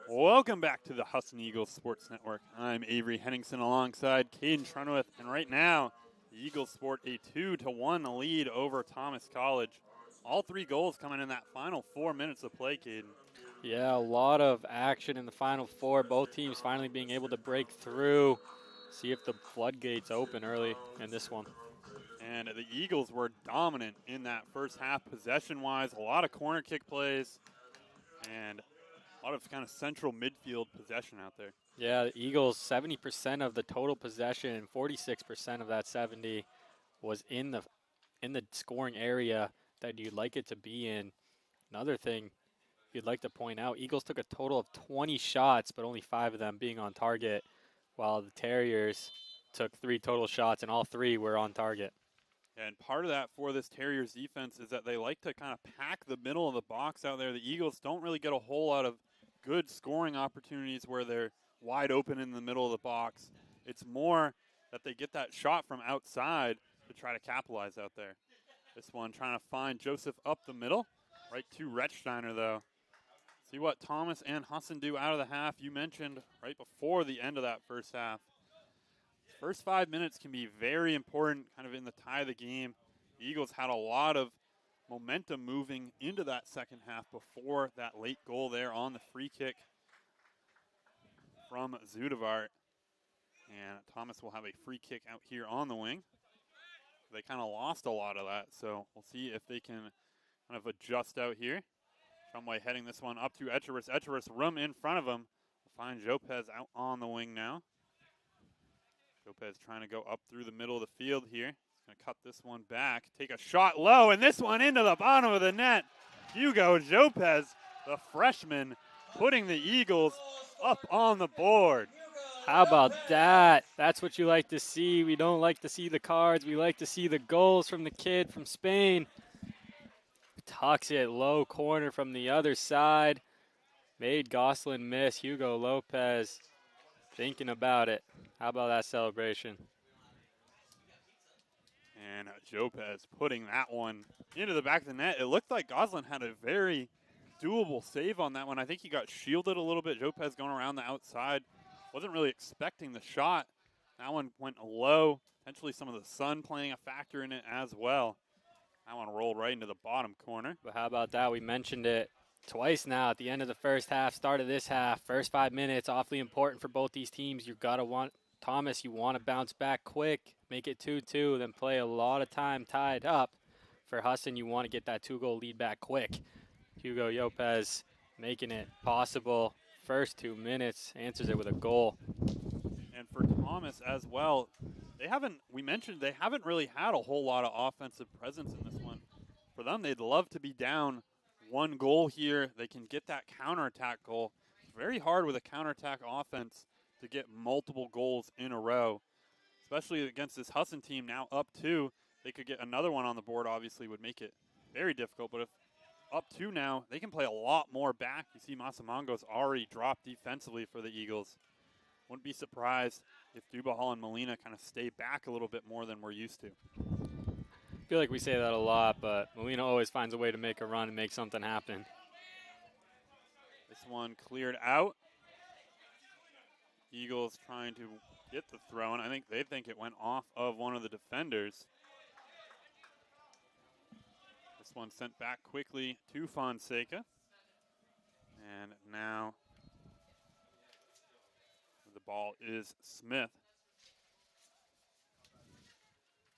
Welcome back to the Husson Eagles Sports Network. I'm Avery Henningsen alongside Caden Trenoweth, and right now the Eagles sport a 2-1 lead over Thomas College. All 3 goals coming in that final 4 minutes of play, Caden. Yeah, a lot of action in the final 4. Both teams finally being able to break through, see if the floodgates open early in this one. And the Eagles were dominant in that first half possession-wise. A lot of corner kick plays and a lot of kind of central midfield possession out there. Yeah, the Eagles, 70% of the total possession, 46% of that 70 was in the scoring area that you'd like it to be in. Another thing you'd like to point out, Eagles took a total of 20 shots, but only 5 of them being on target, while the Terriers took 3 total shots, and all 3 were on target. And part of that for this Terriers defense is that they like to kind of pack the middle of the box out there. The Eagles don't really get a whole lot of good scoring opportunities where they're wide open in the middle of the box. It's more that they get that shot from outside to try to capitalize out there. This one trying to find Joseph up the middle. Right to Rechtsteiner, though. See what Thomas and Husson do out of the half. You mentioned right before the end of that first half. First 5 minutes can be very important kind of in the tie of the game. The Eagles had a lot of momentum moving into that second half before that late goal there on the free kick from Zudevart. And Thomas will have a free kick out here on the wing. They kind of lost a lot of that, so we'll see if they can kind of adjust out here. Shumway heading this one up to Echeverris. Echeverris room in front of him. We'll find Jopez out on the wing now. Jopez trying to go up through the middle of the field here. He's going to cut this one back, take a shot low, and this one into the bottom of the net. Hugo Jopez, the freshman, putting the Eagles up on the board. How about that? That's what you like to see. We don't like to see the cards. We like to see the goals from the kid from Spain. Tucks it low corner from the other side. Made Gosselin miss. Hugo Lopez thinking about it. How about that celebration? And Jopez putting that one into the back of the net. It looked like Gosselin had a very doable save on that one. I think he got shielded a little bit. Jopez going around the outside. Wasn't really expecting the shot. That one went low. Potentially some of the sun playing a factor in it as well. That one rolled right into the bottom corner. But how about that? We mentioned it twice now at the end of the first half, start of this half. First 5 minutes, awfully important for both these teams. You've got to want, Thomas, you want to bounce back quick, make it 2-2, then play a lot of time tied up. For Husson, you want to get that 2-goal lead back quick. Hugo Lopez making it possible. First 2 minutes, answers it with a goal. And for Thomas as well, we mentioned they haven't really had a whole lot of offensive presence in this one. For them, they'd love to be down 1 goal here. They can get that counterattack goal. It's very hard with a counterattack offense to get multiple goals in a row, especially against this Husson team now up 2. They could get another one on the board, obviously would make it very difficult, but if up 2 now, they can play a lot more back. You see Masamongo's already dropped defensively for the Eagles. Wouldn't be surprised if Dubahal and Molina kind of stay back a little bit more than we're used to. I feel like we say that a lot, but Molina always finds a way to make a run and make something happen. This one cleared out. Eagles trying to get the throw, and I think they think it went off of one of the defenders. This one sent back quickly to Fonseca. And now the ball is Smith.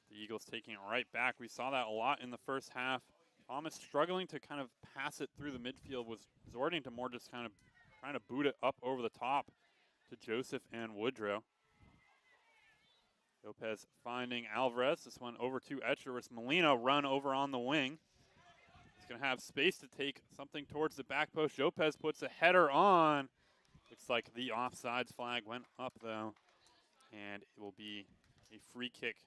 The Eagles taking it right back. We saw that a lot in the first half. Thomas struggling to kind of pass it through the midfield, was resorting to more just kind of trying to boot it up over the top to Joseph and Woodrow. Lopez finding Alvarez. This one over to Echeverris. Molina run over on the wing. He's going to have space to take something towards the back post. Lopez puts a header on. Looks like the offsides flag went up, though. And it will be a free kick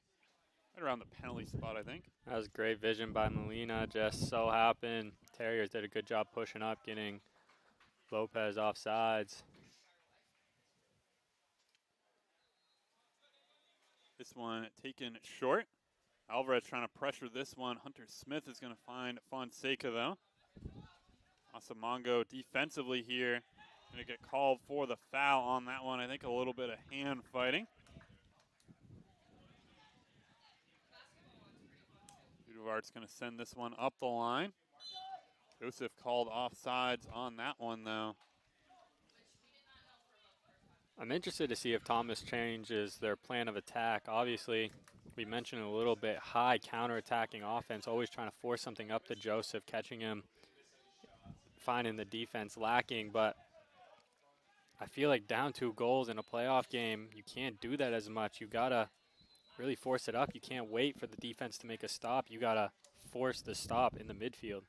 right around the penalty spot, I think. That was great vision by Molina. Just so happened Terriers did a good job pushing up, getting Lopez offsides. This one taken short. Alvarez trying to pressure this one. Hunter Smith is going to find Fonseca, though. Asamongo defensively here. Going to get called for the foul on that one. I think a little bit of hand fighting. Dudevart's going to send this one up the line. Joseph called offsides on that one, though. I'm interested to see if Thomas changes their plan of attack. Obviously, we mentioned a little bit high counterattacking offense, always trying to force something up to Joseph, catching him, finding the defense lacking. But I feel like down 2 goals in a playoff game, you can't do that as much. You got to really force it up. You can't wait for the defense to make a stop. You got to force the stop in the midfield.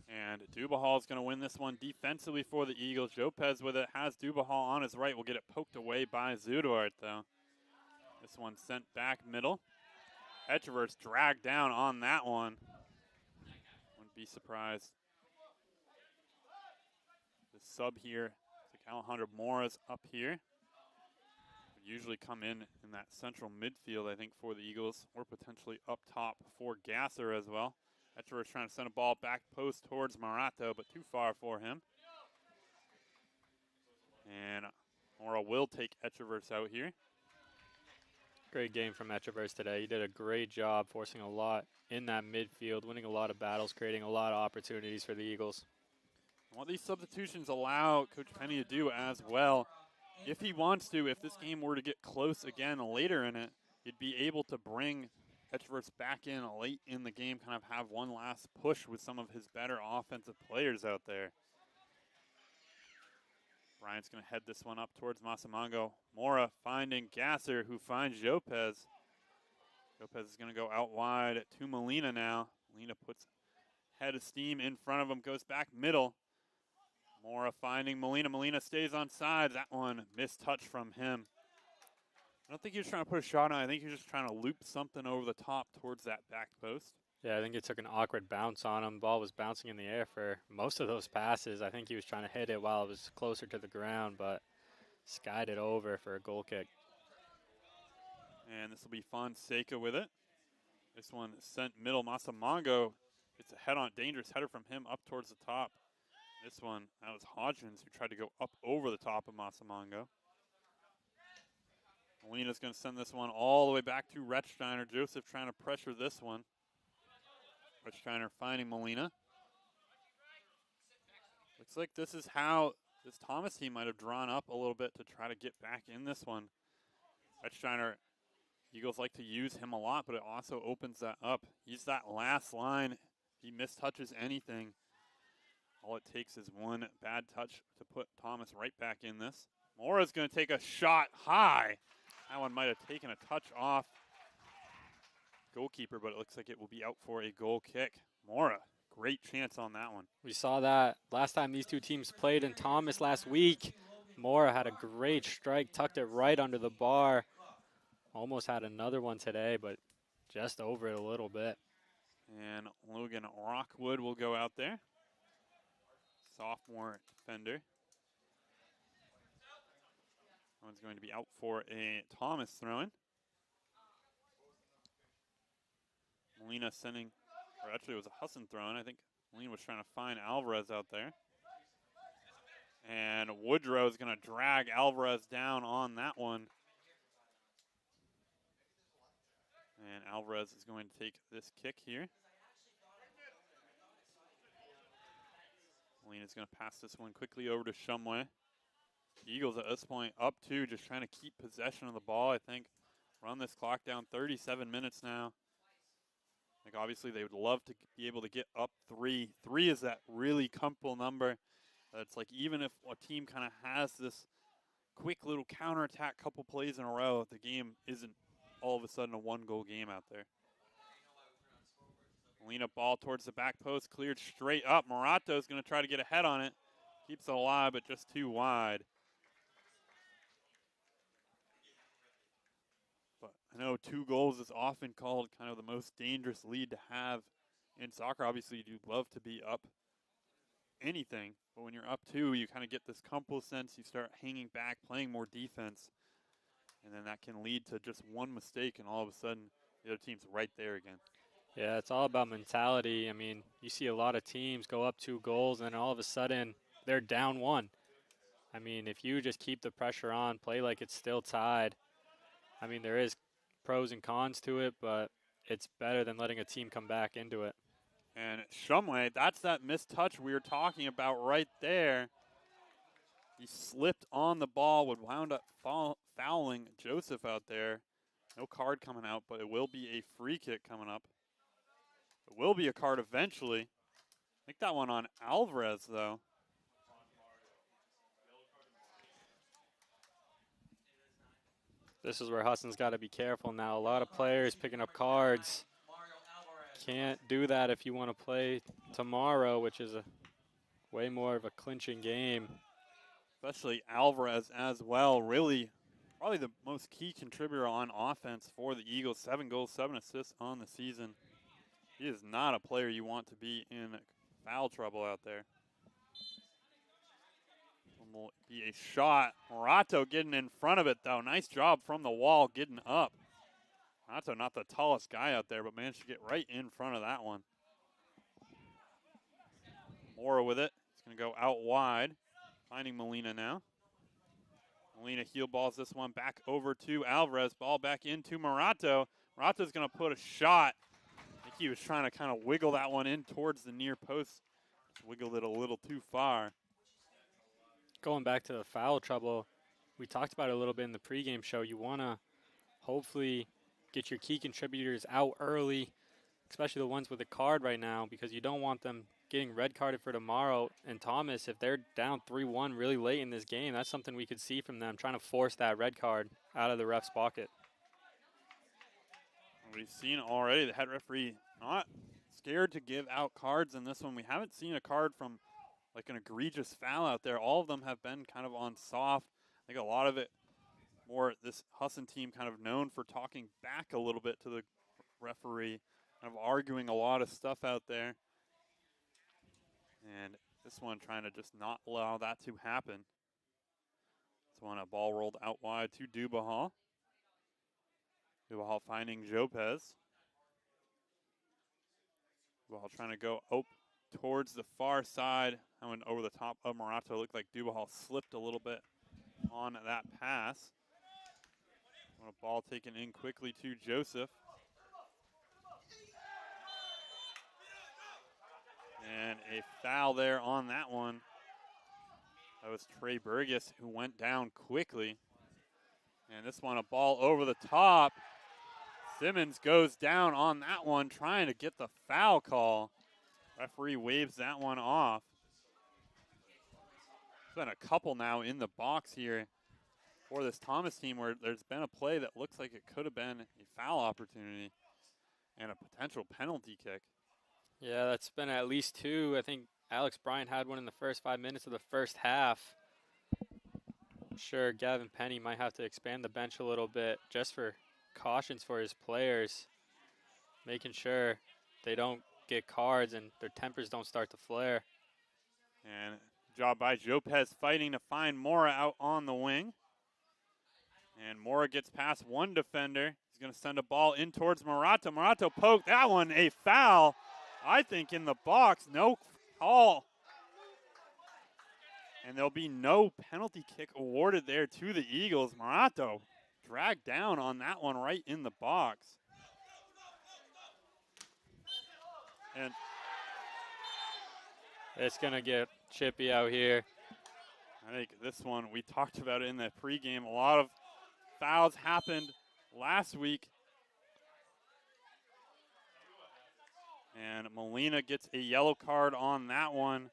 And Dubahal is going to win this one defensively for the Eagles. Jopez with it, has Dubahal on his right. Will get it poked away by Zudort, though. This one sent back middle. Etchevert's dragged down on that one. Wouldn't be surprised. The sub here, it's like Alejandro Mora's up here. Would usually come in that central midfield, I think, for the Eagles, or potentially up top for Gasser as well. Etchevert's trying to send a ball back post towards Marato, but too far for him. And Mora will take Etchevert's out here. Great game from Etchevert's today. He did a great job forcing a lot in that midfield, winning a lot of battles, creating a lot of opportunities for the Eagles. What these substitutions allow Coach Penny to do as well, if he wants to, if this game were to get close again later in it, he'd be able to bring Etchevert's back in late in the game, kind of have one last push with some of his better offensive players out there. Bryant's going to head this one up towards Masamango. Mora finding Gasser, who finds Jopez. Jopez is going to go out wide to Molina now. Molina puts head of steam in front of him, goes back middle. Mora finding Molina. Molina stays on side. That one, missed touch from him. I don't think he was trying to put a shot on. I think he was just trying to loop something over the top towards that back post. Yeah, I think it took an awkward bounce on him. Ball was bouncing in the air for most of those passes. I think he was trying to hit it while it was closer to the ground, but skied it over for a goal kick. And this will be Fonseca with it. This one sent middle. Masamango, it's a head-on, dangerous header from him up towards the top. This one, that was Hodgins who tried to go up over the top of Masamango. Molina's going to send this one all the way back to Rechsteiner. Joseph trying to pressure this one. Rechsteiner finding Molina. Looks like this is how this Thomas team might have drawn up a little bit to try to get back in this one. Rechsteiner, Eagles like to use him a lot, but it also opens that up. He's that last line. If he mistouches anything, all it takes is one bad touch to put Thomas right back in this. Mora's going to take a shot high. That one might have taken a touch off goalkeeper, but it looks like it will be out for a goal kick. Mora, great chance on that one. We saw that last time these two teams played in Thomas last week. Mora had a great strike, tucked it right under the bar. Almost had another one today, but just over it a little bit. And Logan Rockwood will go out there. Sophomore defender. One's going to be out for a Thomas throw-in. Molina sending, or actually it was a Husson throw-in. I think Molina was trying to find Alvarez out there. And Woodrow is going to drag Alvarez down on that one. And Alvarez is going to take this kick here. Molina's going to pass this one quickly over to Shumway. Eagles at this point up 2, just trying to keep possession of the ball, I think. Run this clock down, 37 minutes now. I think obviously they would love to be able to get up 3. 3 is that really comfortable number. It's like even if a team kind of has this quick little counterattack couple plays in a row, the game isn't all of a sudden a 1-goal game out there. Molina ball towards the back post, cleared straight up. Morato is going to try to get ahead on it. Keeps it alive, but just too wide. But I know 2 goals is often called kind of the most dangerous lead to have in soccer. Obviously, you'd love to be up anything, but when you're up 2, you kind of get this comfortable sense. You start hanging back, playing more defense, and then that can lead to just one mistake, and all of a sudden, the other team's right there again. Yeah, it's all about mentality. I mean, you see a lot of teams go up 2 goals, and then all of a sudden, they're down 1. I mean, if you just keep the pressure on, play like it's still tied, I mean, there is pros and cons to it, but it's better than letting a team come back into it. And Shumway, that's that missed touch we were talking about right there. He slipped on the ball, would wound up fouling Joseph out there. No card coming out, but it will be a free kick coming up. It will be a card eventually. I think that one on Alvarez, though. This is where Husson's got to be careful now. A lot of players picking up cards. Can't do that if you want to play tomorrow, which is a way more of a clinching game. Especially Alvarez as well. Really, probably the most key contributor on offense for the Eagles. 7 goals, 7 assists on the season. He is not a player you want to be in foul trouble out there. Will be a shot. Morato getting in front of it, though. Nice job from the wall getting up. Morato not the tallest guy out there, but managed to get right in front of that one. Mora with it. He's going to go out wide. Finding Molina now. Molina heel balls this one back over to Alvarez. Ball back into Morato. Morato's going to put a shot. I think he was trying to kind of wiggle that one in towards the near post. Just wiggled it a little too far. Going back to the foul trouble, we talked about it a little bit in the pregame show. You want to hopefully get your key contributors out early, especially the ones with a card right now, because you don't want them getting red carded for tomorrow. And Thomas, if they're down 3-1 really late in this game, that's something we could see from them, trying to force that red card out of the ref's pocket. We've seen already the head referee not scared to give out cards in this one. We haven't seen a card from like an egregious foul out there. All of them have been kind of on soft. I think a lot of it more this Husson team kind of known for talking back a little bit to the referee, kind of arguing a lot of stuff out there. And this one trying to just not allow that to happen. This one, a ball rolled out wide to Dubahal. Dubahal finding Jopez. Dubahal trying to go towards the far side. That went over the top of Morato. Looked like Dubahal slipped a little bit on that pass. A ball taken in quickly to Joseph. And a foul there on that one. That was Trey Burgess who went down quickly. And this one, a ball over the top. Simmons goes down on that one, trying to get the foul call. Referee waves that one off. There's been a couple now in the box here for this Thomas team where there's been a play that looks like it could have been a foul opportunity and a potential penalty kick. Yeah, that's been at least two. I think Alex Bryant had one in the first 5 minutes of the first half. I'm sure Gavin Penny might have to expand the bench a little bit just for cautions for his players, making sure they don't get cards and their tempers don't start to flare. And job by Jopez fighting to find Mora out on the wing. And Mora gets past one defender. He's going to send a ball in towards Morato. Morato poked that one, a foul. I think in the box, no call. And there'll be no penalty kick awarded there to the Eagles. Morato dragged down on that one right in the box. And it's going to get chippy out here. I think this one, we talked about it in the pregame. A lot of fouls happened last week. And Molina gets a yellow card on that one.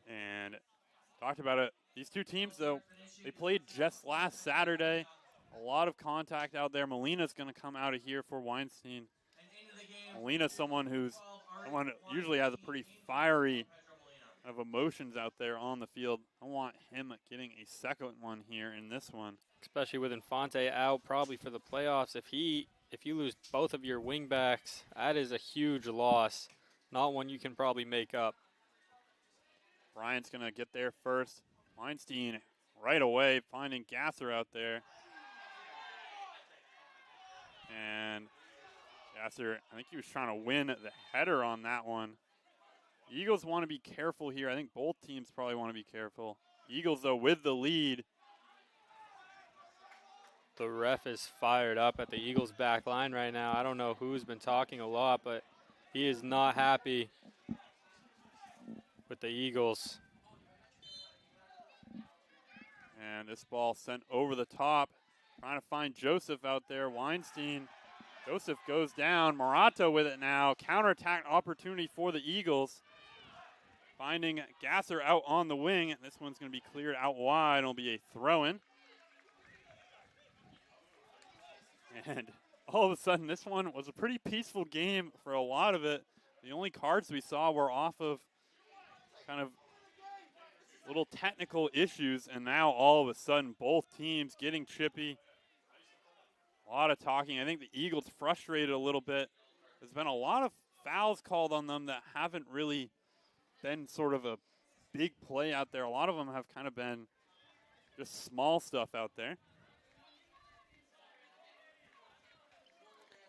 And talked about it. These two teams, though, they played just last Saturday. A lot of contact out there. Molina's going to come out of here for Weinstein. Molina's someone who usually has a pretty fiery of emotions out there on the field. I want him getting a second one here in this one. Especially with Infante out probably for the playoffs. If you lose both of your wing backs, that is a huge loss. Not one you can probably make up. Bryant's going to get there first. Weinstein right away finding Gasser out there. And Gasser, I think he was trying to win the header on that one. Eagles want to be careful here. I think both teams probably want to be careful. Eagles, though, with the lead. The ref is fired up at the Eagles back line right now. I don't know who's been talking a lot, but he is not happy with the Eagles. And this ball sent over the top. Trying to find Joseph out there. Weinstein. Joseph goes down. Morato with it now. Counterattack opportunity for the Eagles. Finding Gasser out on the wing. This one's going to be cleared out wide. It'll be a throw-in. And all of a sudden, this one was a pretty peaceful game for a lot of it. The only cards we saw were off of kind of little technical issues, and now all of a sudden, both teams getting chippy. A lot of talking. I think the Eagles frustrated a little bit. There's been a lot of fouls called on them that haven't really been sort of a big play out there. A lot of them have kind of been just small stuff out there.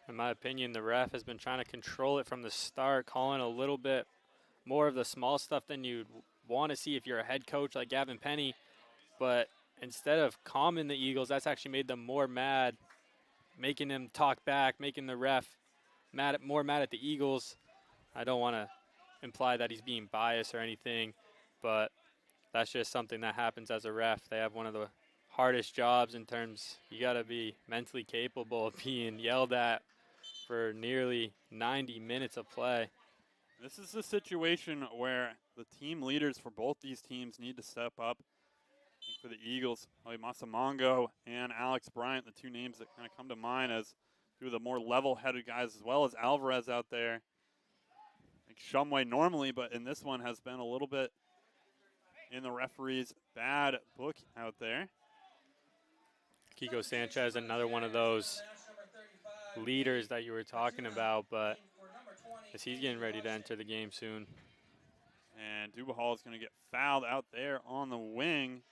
In my opinion, the ref has been trying to control it from the start, calling a little bit more of the small stuff than you'd want to see if you're a head coach like Gavin Penny. But instead of calming the Eagles, that's actually made them more mad, making them talk back, making the ref more mad at the Eagles. I don't want to imply that he's being biased or anything, but that's just something that happens as a ref. They have one of the hardest jobs in terms, you got to be mentally capable of being yelled at for nearly 90 minutes of play. This is a situation where the team leaders for both these teams need to step up. I think for the Eagles, Masamongo and Alex Bryant, the two names that kind of come to mind as two of the more level-headed guys, as well as Alvarez out there. I think Shumway normally, but in this one has been a little bit in the referee's bad book out there. Kiko Sanchez, another one of those leaders that you were talking about, but as he's getting ready to enter the game soon. And Dubahal is going to get fouled out there on the wing.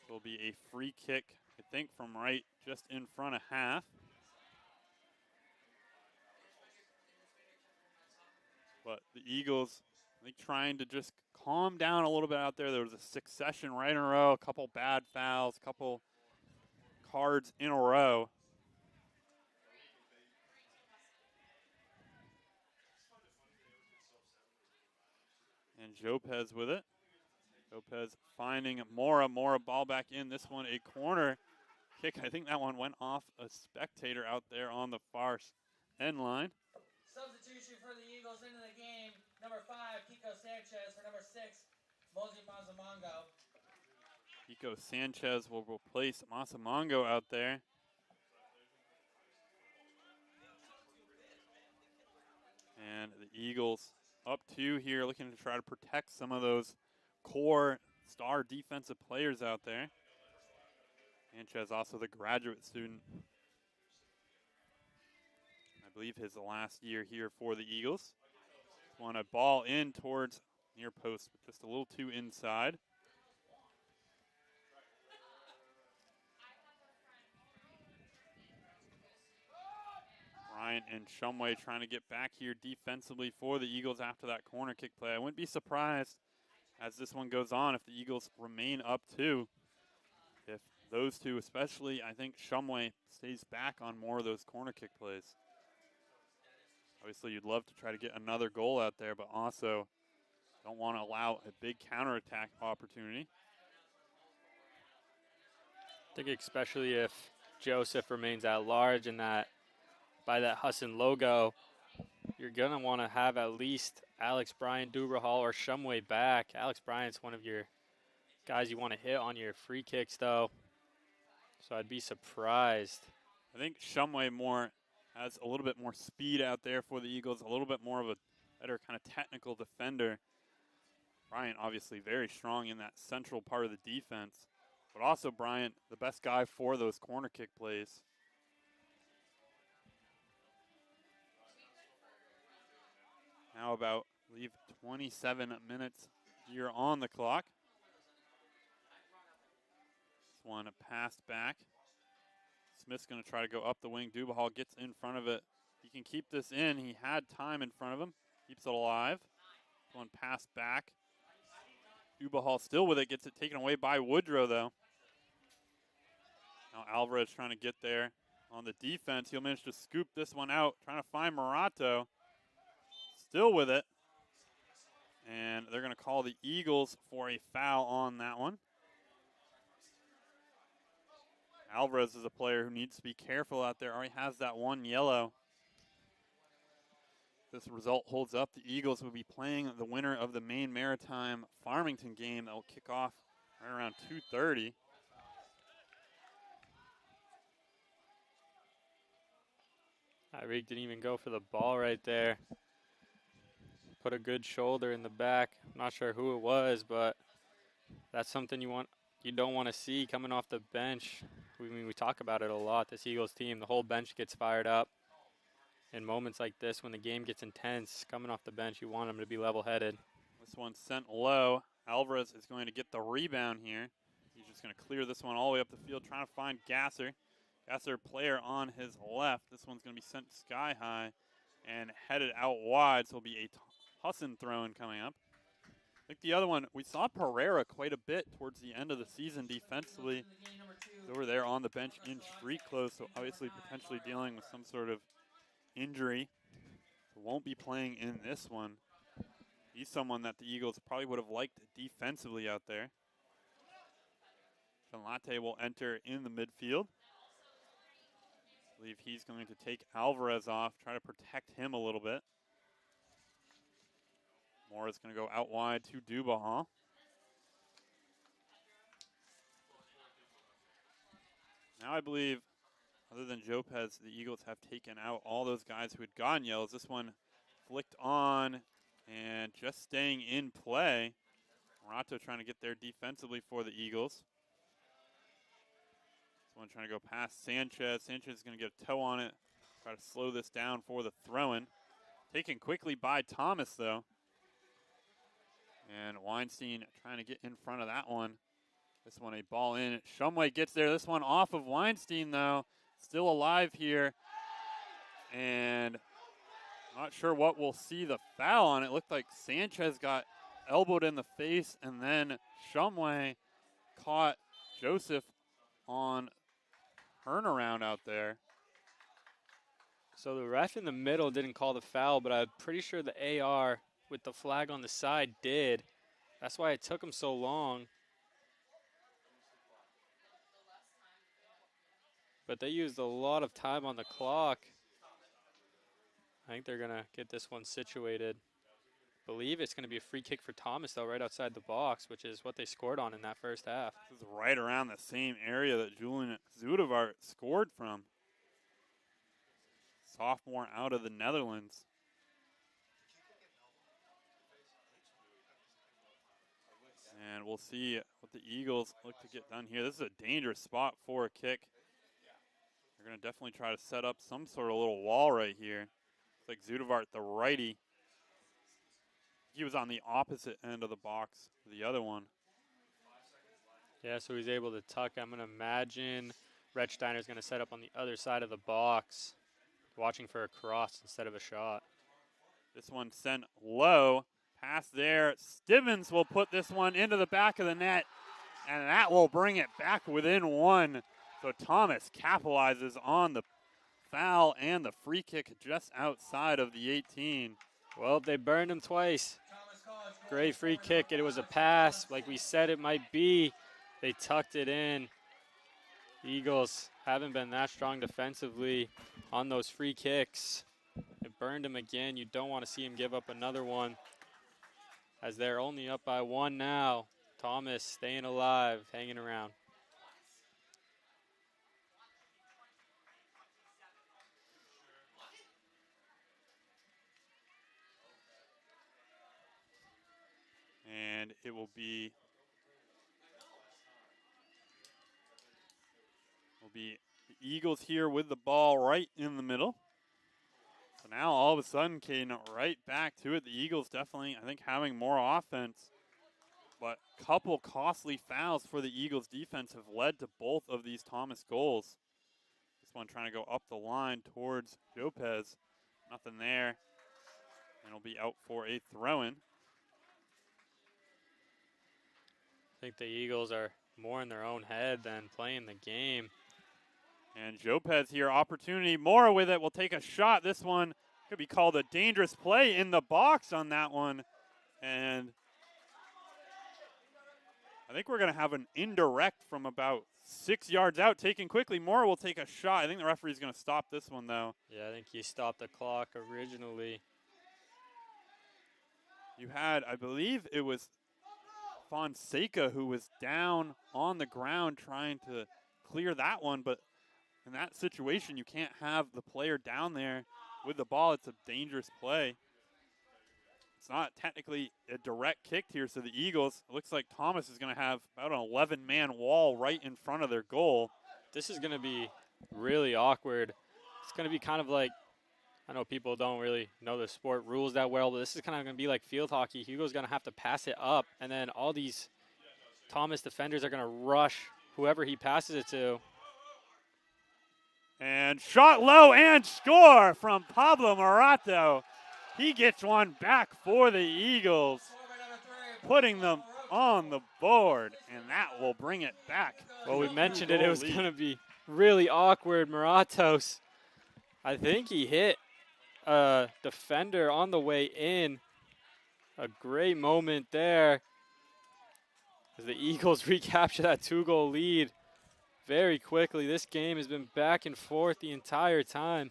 It'll be a free kick, I think, from right just in front of half. But the Eagles, I think, trying to just calm down a little bit out there. There was a succession right in a row, a couple bad fouls, a couple cards in a row. And Jopez with it. Jopez finding Mora. Mora ball back in. This one a corner kick. I think that one went off a spectator out there on the far end line. Substitution for the Eagles into the game. Number 5, Kiko Sanchez. For number 6, Mozi Mazamongo. Kiko Sanchez will replace Masamongo out there. And the Eagles up 2 here, looking to try to protect some of those core star defensive players out there. Sanchez, also the graduate student. I believe his last year here for the Eagles. Want a ball in towards near post, but just a little too inside. Bryant and Shumway trying to get back here defensively for the Eagles after that corner kick play. I wouldn't be surprised as this one goes on if the Eagles remain up 2. If those two, especially, I think Shumway stays back on more of those corner kick plays. Obviously, you'd love to try to get another goal out there, but also don't want to allow a big counterattack opportunity. I think especially if Joseph remains at large and that by that Husson logo, you're going to want to have at least Alex Bryant, Dubrahal, or Shumway back. Alex Bryant's one of your guys you want to hit on your free kicks, though, so I'd be surprised. I think Shumway has a little bit more speed out there for the Eagles, a little bit more of a better kind of technical defender. Bryant obviously very strong in that central part of the defense, but also Bryant, the best guy for those corner kick plays. Now about, I believe, 27 minutes here on the clock. This one passed back. Smith's going to try to go up the wing. Dubahal gets in front of it. he can keep this in. He had time in front of him. Keeps it alive. One pass back. Ubahal still with it. Gets it taken away by Woodrow, though. Now Alvarez trying to get there on the defense. He'll manage to scoop this one out. Trying to find Morato. Still with it. And they're going to call the Eagles for a foul on that one. Alvarez is a player who needs to be careful out there. Already has that one yellow. This result holds up. The Eagles will be playing the winner of the Maine Maritime Farmington game that will kick off right around 2:30. Tyreek didn't even go for the ball right there. Put a good shoulder in the back. I'm not sure who it was, but that's something you don't want to see coming off the bench. We talk about it a lot, this Eagles team. The whole bench gets fired up. In moments like this, when the game gets intense, coming off the bench, you want them to be level-headed. This one's sent low. Alvarez is going to get the rebound here. He's just going to clear this one all the way up the field, trying to find Gasser. Gasser, player on his left. This one's going to be sent sky high and headed out wide, so it'll be a Husson throw-in coming up. I think the other one, we saw Pereira quite a bit towards the end of the season defensively. He's over there on the bench in street clothes, so obviously potentially dealing with some sort of injury. So won't be playing in this one. He's someone that the Eagles probably would have liked defensively out there. Latte will enter in the midfield. I believe he's going to take Alvarez off, try to protect him a little bit. Moore is going to go out wide to Dubaha. Now I believe, other than Jopez, the Eagles have taken out all those guys who had gotten yellows. This one flicked on and just staying in play. Morato trying to get there defensively for the Eagles. This one trying to go past Sanchez. Sanchez is going to get a toe on it. Try to slow this down for the throw-in. Taken quickly by Thomas, though. And Weinstein trying to get in front of that one. This one a ball in. Shumway gets there. This one off of Weinstein, though. Still alive here. And not sure what we'll see the foul on. It looked like Sanchez got elbowed in the face, and then Shumway caught Joseph on turnaround out there. So the ref in the middle didn't call the foul, but I'm pretty sure the AR with the flag on the side did. That's why it took him so long. But they used a lot of time on the clock. I think they're going to get this one situated. I believe it's going to be a free kick for Thomas, though, right outside the box, which is what they scored on in that first half. This is right around the same area that Julian Zudevart scored from. Sophomore out of the Netherlands. And we'll see what the Eagles look to get done here. This is a dangerous spot for a kick. They're going to definitely try to set up some sort of little wall right here. It's like Zudevart, the righty. He was on the opposite end of the box for the other one. Yeah, so he's able to tuck. I'm going to imagine Rechsteiner's going to set up on the other side of the box, watching for a cross instead of a shot. This one sent low. Pass there. Stivens will put this one into the back of the net, and that will bring it back within one. So Thomas capitalizes on the foul and the free kick just outside of the 18. Well, they burned him twice. Great free kick. It was a pass like we said it might be. They tucked it in. Eagles haven't been that strong defensively on those free kicks. It burned him again. You don't want to see him give up another one, as they're only up by one now. Thomas staying alive, hanging around. And it will be the Eagles here with the ball right in the middle. So now all of a sudden, Caden, right back to it. The Eagles definitely, I think, having more offense. But a couple costly fouls for the Eagles defense have led to both of these Thomas goals. This one trying to go up the line towards Jopez. Nothing there. And he'll be out for a throw-in. I think the Eagles are more in their own head than playing the game. And Jopez here, opportunity. Mora with it will take a shot. This one could be called a dangerous play in the box on that one. And I think we're going to have an indirect from about 6 yards out, taken quickly. Mora will take a shot. I think the referee's going to stop this one, though. Yeah, I think he stopped the clock originally. You had, I believe it was Fonseca who was down on the ground trying to clear that one, but in that situation, you can't have the player down there with the ball. It's a dangerous play. It's not technically a direct kick here, so the Eagles, it looks like Thomas is going to have about an 11-man wall right in front of their goal. This is going to be really awkward. It's going to be kind of like, I know people don't really know the sport rules that well, but this is kind of going to be like field hockey. Hugo's going to have to pass it up, and then all these Thomas defenders are going to rush whoever he passes it to. And shot low and score from Pablo Morato. He gets one back for the Eagles, putting them on the board, and that will bring it back. Well, we mentioned it. It was going to be really awkward. Moratos, I think he hit a defender on the way in. A great moment there as the Eagles recapture that 2-goal lead very quickly. This game has been back and forth the entire time.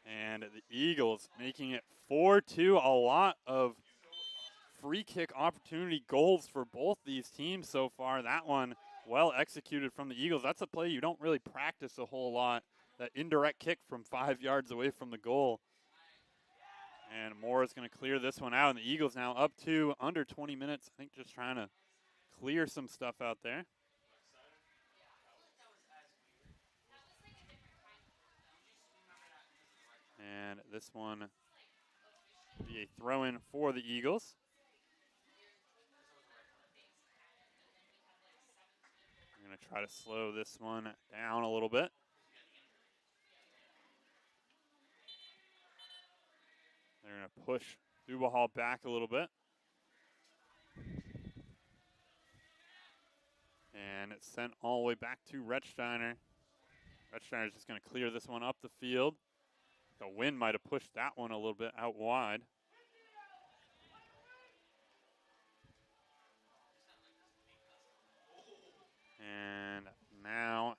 And the Eagles making it 4-2. A lot of free kick opportunity goals for both these teams so far. That one well executed from the Eagles. That's a play you don't really practice a whole lot. That indirect kick from 5 yards away from the goal. And Moore is going to clear this one out. And the Eagles now up to under 20 minutes. I think just trying to clear some stuff out there. And this one will be a throw-in for the Eagles. I'm going to try to slow this one down a little bit. They're going to push Dubahal back a little bit. And it's sent all the way back to Rechsteiner. Rechsteiner's just going to clear this one up the field. The wind might have pushed that one a little bit out wide. And now,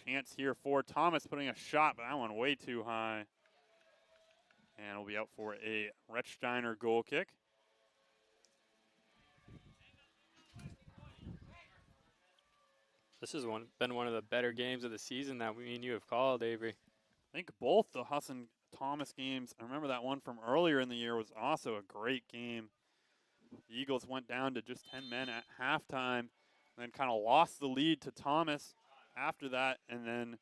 chance here for Thomas putting a shot, but that one way too high. And we'll be out for a Rechsteiner goal kick. This has been one of the better games of the season that me and you have called, Avery. I think both the Husson Thomas games, I remember that one from earlier in the year was also a great game. The Eagles went down to just 10 men at halftime, and then kind of lost the lead to Thomas after that, and then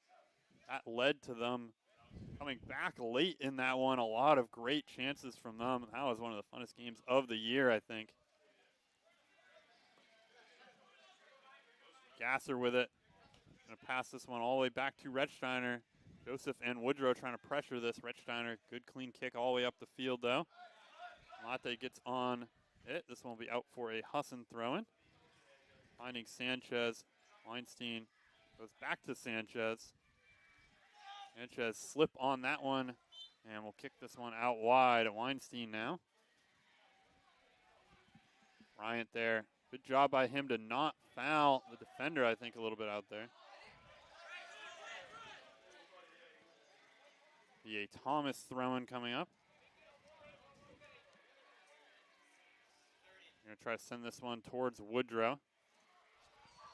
that led to them coming back late in that one. A lot of great chances from them. That was one of the funnest games of the year, I think. Gasser with it. Going to pass this one all the way back to Rechsteiner. Joseph and Woodrow trying to pressure this. Rechsteiner, good clean kick all the way up the field, though. Latte gets on it. This one will be out for a Husson throw-in. Finding Sanchez. Weinstein goes back to Sanchez. Sanchez slip on that one, and we'll kick this one out wide. Weinstein now. Bryant there. Good job by him to not foul the defender, I think, a little bit out there. Be a Thomas throw-in coming up. We're going to try to send this one towards Woodrow.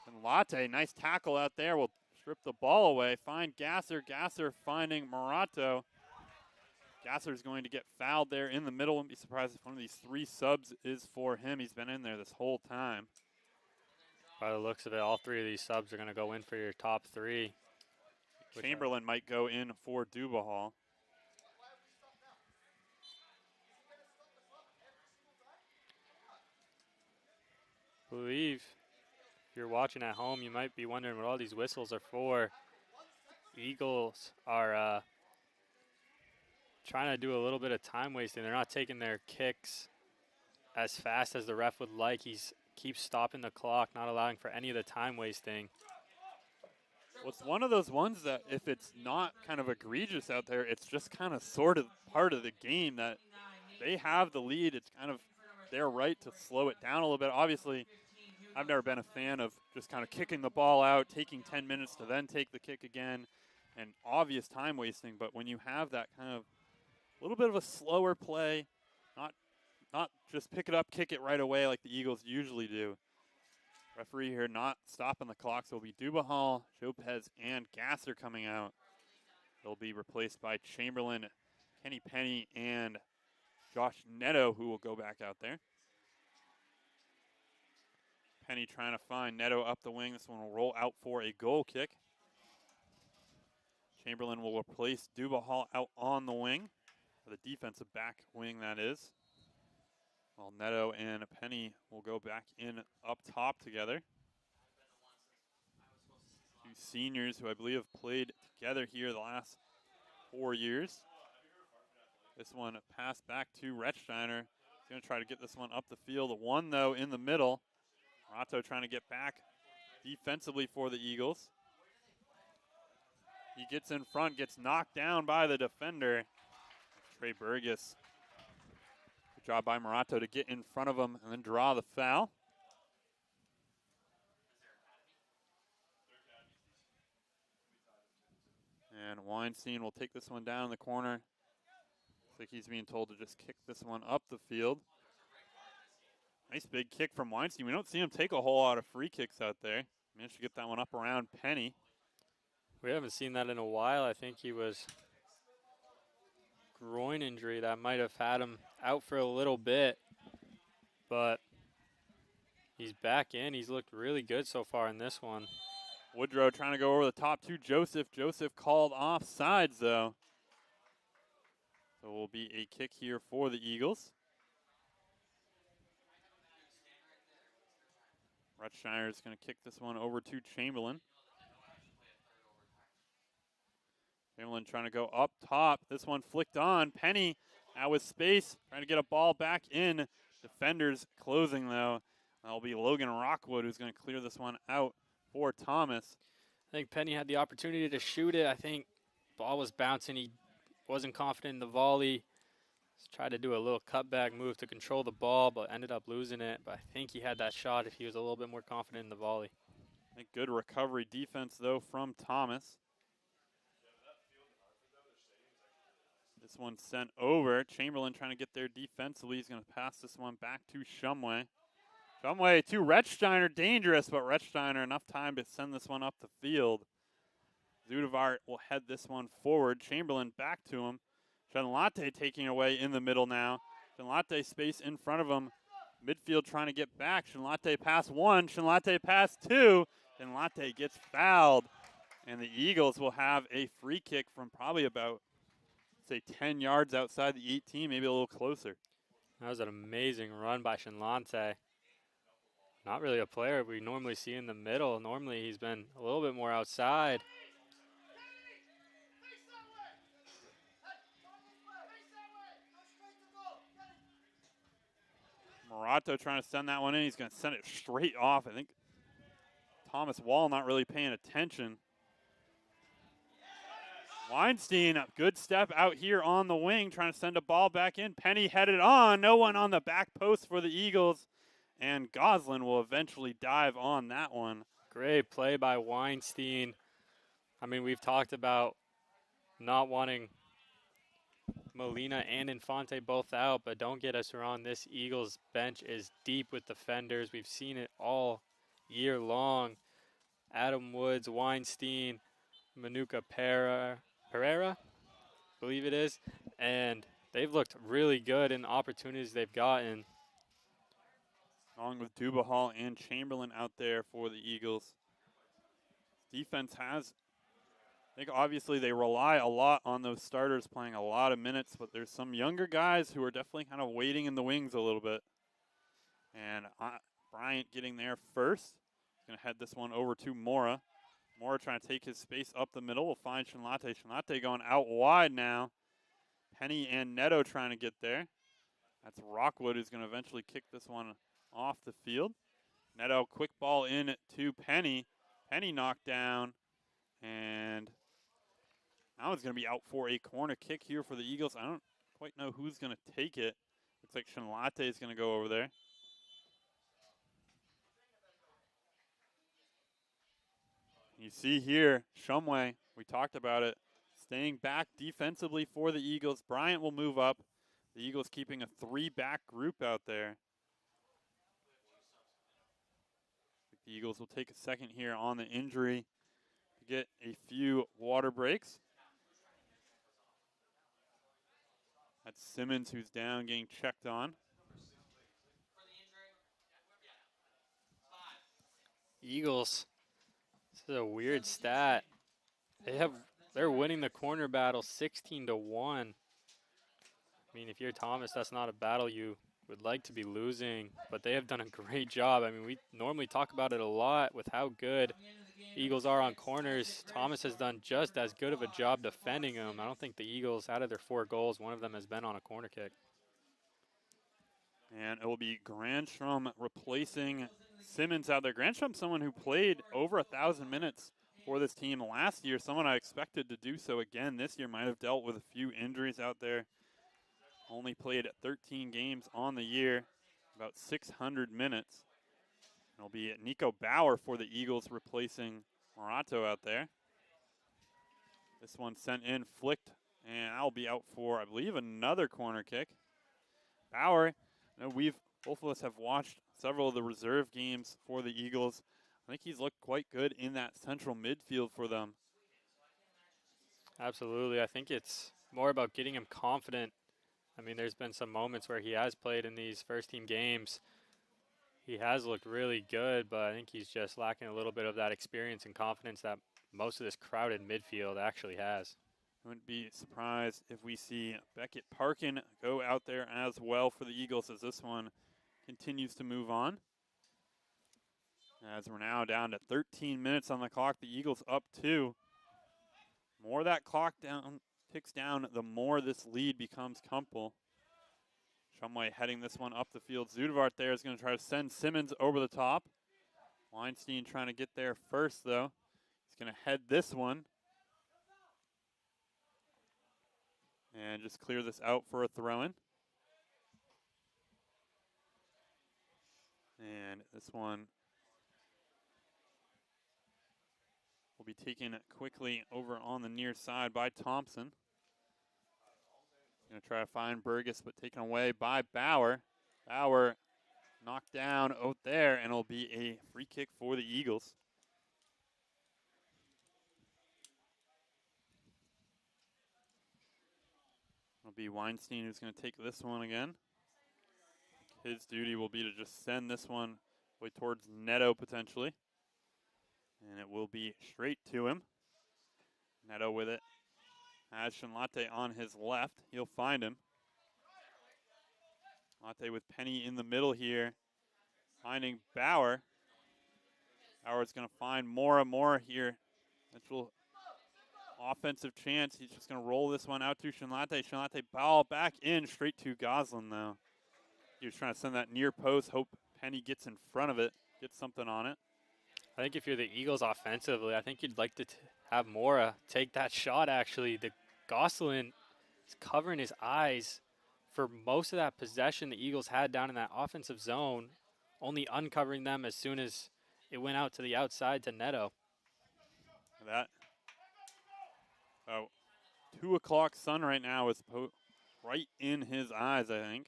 And Latte, nice tackle out there. Will strip the ball away. Find Gasser. Gasser finding Morato. Gasser's going to get fouled there in the middle. Wouldn't be surprised if one of these 3 subs is for him. He's been in there this whole time. By the looks of it, all 3 of these subs are going to go in for your top 3. Chamberlain might go in for Dubahal. I believe if you're watching at home, you might be wondering what all these whistles are for. Eagles are trying to do a little bit of time wasting. They're not taking their kicks as fast as the ref would like. He's keeps stopping the clock, not allowing for any of the time wasting. Well, it's one of those ones that if it's not kind of egregious out there, it's just kind of sort of part of the game that they have the lead. It's kind of their right to slow it down a little bit. Obviously, I've never been a fan of just kind of kicking the ball out, taking 10 minutes to then take the kick again, and obvious time wasting. But when you have that kind of little bit of a slower play, not just pick it up, kick it right away like the Eagles usually do. Referee here not stopping the clock, so it'll be Dubahal, Jopez, and Gasser coming out. They'll be replaced by Chamberlain, Kenny Penny, and Josh Neto, who will go back out there. Penny trying to find Neto up the wing. This one will roll out for a goal kick. Chamberlain will replace Dubahal out on the wing, or the defensive back wing, that is. While Neto and Penny will go back in up top together. Two seniors who I believe have played together here the last 4 years. This one passed back to Rechsteiner. He's going to try to get this one up the field. One, though, in the middle. Morato trying to get back defensively for the Eagles. He gets in front, gets knocked down by the defender. Trey Burgess. Good job by Morato to get in front of him and then draw the foul. And Weinstein will take this one down in the corner. Looks like he's being told to just kick this one up the field. Nice big kick from Weinstein. We don't see him take a whole lot of free kicks out there. Managed to get that one up around Penny. We haven't seen that in a while. I think he was groin injury that might have had him out for a little bit, but he's back in. He's looked really good so far in this one. Woodrow trying to go over the top to Joseph. Joseph called offsides, though. So it will be a kick here for the Eagles. Rutschneider is going to kick this one over to Chamberlain. Chamberlain trying to go up top. This one flicked on. Penny out with space, trying to get a ball back in. Defenders closing, though. That'll be Logan Rockwood who's going to clear this one out for Thomas. I think Penny had the opportunity to shoot it. I think ball was bouncing. He wasn't confident in the volley. Just tried to do a little cutback move to control the ball, but ended up losing it. But I think he had that shot if he was a little bit more confident in the volley. I think good recovery defense, though, from Thomas. This one sent over. Chamberlain trying to get there defensively. He's going to pass this one back to Shumway. Shumway to Rechsteiner. Dangerous, but Rechsteiner enough time to send this one up the field. Zudavart will head this one forward. Chamberlain back to him. Shenlate taking away in the middle now. Shenlate space in front of him. Midfield trying to get back. Shenlate pass one. Shenlate pass two. Shenlate gets fouled. And the Eagles will have a free kick from probably about, say, 10 yards outside the 18, maybe a little closer. That was an amazing run by Shenlate. Not really a player we normally see in the middle. Normally he's been a little bit more outside. Morato trying to send that one in. He's going to send it straight off. I think Thomas Wall not really paying attention. Weinstein, a good step out here on the wing, trying to send a ball back in. Penny headed on. No one on the back post for the Eagles. And Goslin will eventually dive on that one. Great play by Weinstein. I mean, we've talked about not wanting Molina and Infante both out, but don't get us wrong. This Eagles bench is deep with defenders. We've seen it all year long. Adam Woods, Weinstein, Manuka Pereira, I believe it is. And they've looked really good in the opportunities they've gotten. Along with Dubahal and Chamberlain out there for the Eagles. Defense has, I think obviously they rely a lot on those starters playing a lot of minutes, but there's some younger guys who are definitely kind of waiting in the wings a little bit. And Bryant getting there first. He's going to head this one over to Mora. Mora trying to take his space up the middle. We'll find Shenlate. Shenlate going out wide now. Penny and Neto trying to get there. That's Rockwood who's going to eventually kick this one off the field. Neto, quick ball in to Penny. Penny knocked down, and now it's going to be out for a corner kick here for the Eagles. I don't quite know who's going to take it. Looks like Shinlate is going to go over there. You see here, Shumway, we talked about it, staying back defensively for the Eagles. Bryant will move up. The Eagles keeping a 3-back group out there. The Eagles will take a second here on the injury to get a few water breaks. That's Simmons who's down, getting checked on. Eagles. This is a weird stat. They're winning the corner battle 16-1. I mean, if you're Thomas, that's not a battle you would like to be losing, but they have done a great job. I mean, we normally talk about it a lot with how good Eagles are on corners. Thomas has done just as good of a job defending them. I don't think the Eagles, out of their 4 goals, one of them has been on a corner kick. And it will be Grandstrom replacing Simmons out there. Grandstrom, someone who played over 1,000 minutes for this team last year, someone I expected to do so again this year, might have dealt with a few injuries out there. Only played 13 games on the year, about 600 minutes. It'll be Nico Bauer for the Eagles replacing Morato out there. This one sent in, flicked, and I'll be out for, I believe, another corner kick. Bauer, both of us have watched several of the reserve games for the Eagles. I think he's looked quite good in that central midfield for them. Absolutely. I think it's more about getting him confident. I mean, there's been some moments where he has played in these first-team games. He has looked really good, but I think he's just lacking a little bit of that experience and confidence that most of this crowded midfield actually has. I wouldn't be surprised if we see Beckett Parkin go out there as well for the Eagles as this one continues to move on. As we're now down to 13 minutes on the clock, the Eagles up 2. More that clock ticks down, the more this lead becomes comfortable. Shumway heading this one up the field. Zudevart there is going to try to send Simmons over the top. Weinstein trying to get there first, though. He's going to head this one. And just clear this out for a throw-in. And this one will be taken quickly over on the near side by Thompson. Going to try to find Burgess, but taken away by Bauer. Bauer knocked down out there, and it'll be a free kick for the Eagles. It'll be Weinstein who's going to take this one again. His duty will be to just send this one way towards Neto potentially. And it will be straight to him. Neto with it. Has Shinlate on his left. He'll find him. Latte with Penny in the middle here. Finding Bauer. Bauer's going to find Mora here. Potential offensive chance. He's just going to roll this one out to Shinlate. Shinlate ball back in straight to Goslin though. He was trying to send that near post. Hope Penny gets in front of it. Gets something on it. I think if you're the Eagles offensively, I think you'd like to have Mora take that shot actually. The Goslin is covering his eyes for most of that possession the Eagles had down in that offensive zone, only uncovering them as soon as it went out to the outside to Neto. That 2 o'clock sun right now is right in his eyes, I think.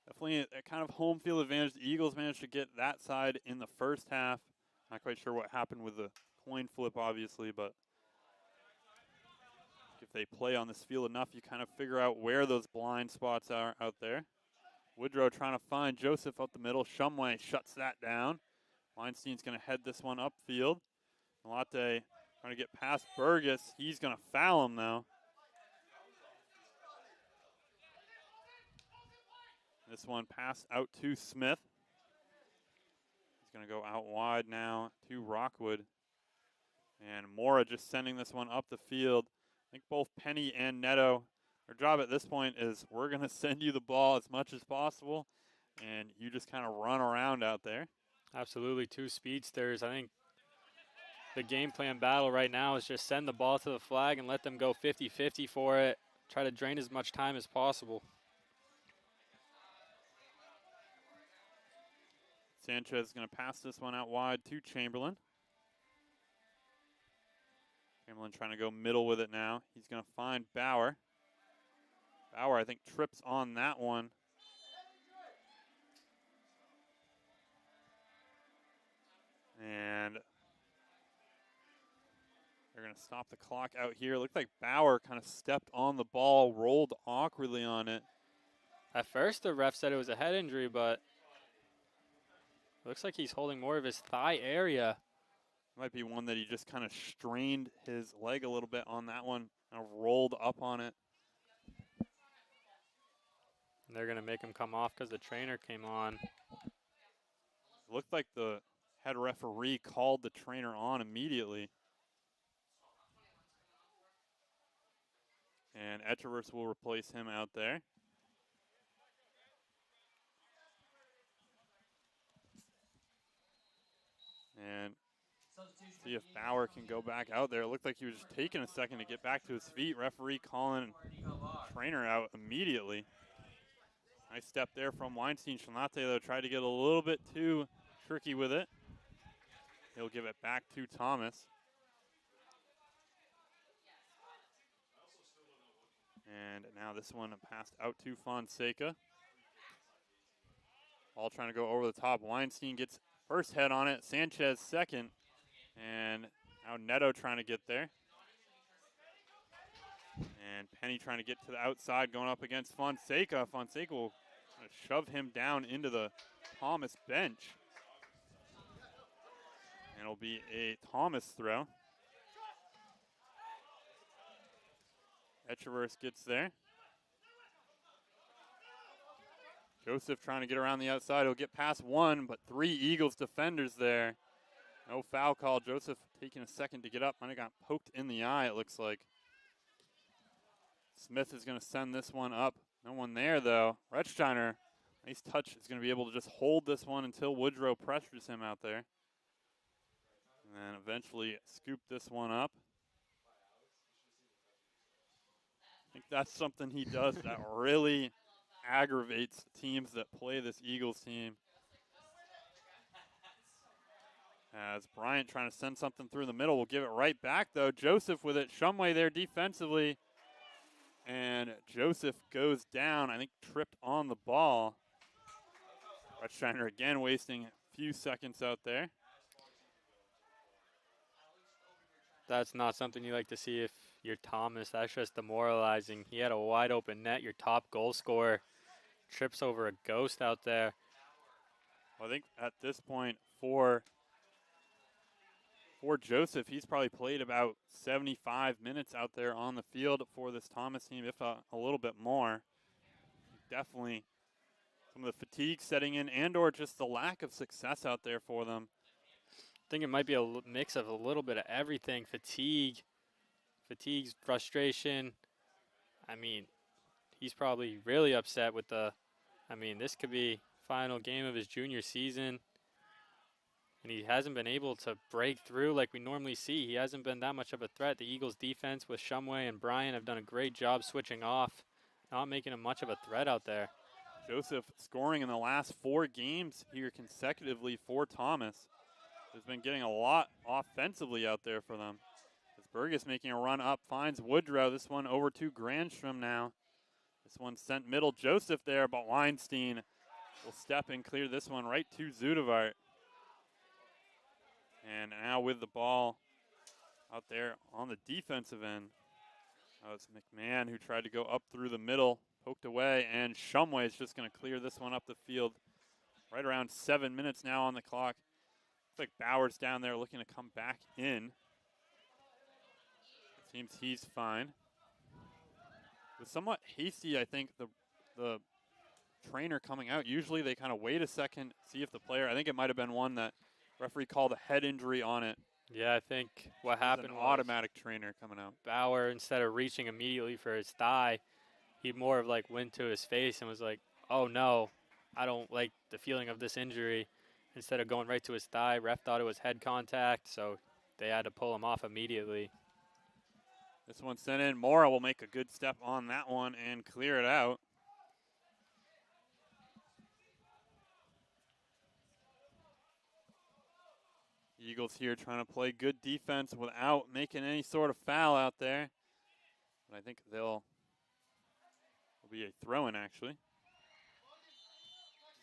Definitely a kind of home field advantage. The Eagles managed to get that side in the first half. Not quite sure what happened with the coin flip, obviously, but if they play on this field enough, you kind of figure out where those blind spots are out there. Woodrow trying to find Joseph up the middle. Shumway shuts that down. Weinstein's going to head this one upfield. Malate trying to get past Burgess. He's going to foul him, though. This one passed out to Smith. He's going to go out wide now to Rockwood. And Mora just sending this one up the field. I think both Penny and Neto Our job at this point is we're going to send you the ball as much as possible, and you just kind of run around out there. Absolutely, 2 speedsters. I think the game plan battle right now is just send the ball to the flag and let them go 50-50 for it. Try to drain as much time as possible. Sanchez is going to pass this one out wide to Chamberlain. Chamberlain trying to go middle with it now. He's going to find Bauer. Bauer, I think, trips on that one. And they're going to stop the clock out here. Looked like Bauer kind of stepped on the ball, rolled awkwardly on it. At first, the ref said it was a head injury, but looks like he's holding more of his thigh area. Might be one that he just kind of strained his leg a little bit on that one, kind of rolled up on it. And they're going to make him come off because the trainer came on. It looked like the head referee called the trainer on immediately. And Etchevers will replace him out there. And see if Bauer can go back out there. It looked like he was just taking a second to get back to his feet. Referee calling trainer out immediately. Nice step there from Weinstein. Shalnate, though, tried to get a little bit too tricky with it. He'll give it back to Thomas. And now this one passed out to Fonseca. All trying to go over the top. Weinstein gets first head on it. Sanchez second. And now Neto trying to get there. And Penny trying to get to the outside, going up against Fonseca. Fonseca will shove him down into the Thomas bench. And it'll be a Thomas throw. Etchevers gets there. Joseph trying to get around the outside. He'll get past one, but 3 Eagles defenders there. No foul call. Joseph taking a second to get up. Might have got poked in the eye, it looks like. Smith is going to send this one up. No one there, though. Rechsteiner, nice touch, is going to be able to just hold this one until Woodrow pressures him out there. And then eventually scoop this one up. I think that's something he does that really aggravates teams that play this Eagles team. As Bryant trying to send something through the middle. Will give it right back, though. Joseph with it. Shumway there defensively. And Joseph goes down, I think tripped on the ball. Rechsteiner again wasting a few seconds out there. That's not something you like to see if you're Thomas. That's just demoralizing. He had a wide open net. Your top goal scorer trips over a ghost out there. Well, I think at this point for Joseph, he's probably played about 75 minutes out there on the field for this Thomas team, if a little bit more. Definitely some of the fatigue setting in and or just the lack of success out there for them. I think it might be a mix of a little bit of everything. Fatigue's frustration. I mean, he's probably really upset with this could be final game of his junior season. And he hasn't been able to break through like we normally see. He hasn't been that much of a threat. The Eagles defense with Shumway and Bryant have done a great job switching off, not making him much of a threat out there. Joseph scoring in the last 4 games here consecutively for Thomas. Has been getting a lot offensively out there for them. As Burgess making a run up, finds Woodrow. This one over to Grandstrom now. This one sent middle. Joseph there, but Weinstein will step and clear this one right to Zudevart. And now with the ball out there on the defensive end. It's McMahon who tried to go up through the middle, poked away, and Shumway is just going to clear this one up the field. Right around 7 minutes now on the clock. Looks like Bauer's down there looking to come back in. It seems he's fine. It was somewhat hasty, I think, the trainer coming out. Usually they kind of wait a second, see if the player, I think it might have been one that referee called a head injury on it. Yeah, I think what happened was was automatic trainer coming out. Bauer, instead of reaching immediately for his thigh, he more of like went to his face and was like, oh no, I don't like the feeling of this injury. Instead of going right to his thigh, ref thought it was head contact, so they had to pull him off immediately. This one sent in. Mora will make a good step on that one and clear it out. Eagles here trying to play good defense without making any sort of foul out there. But I think there'll be a throw-in, actually.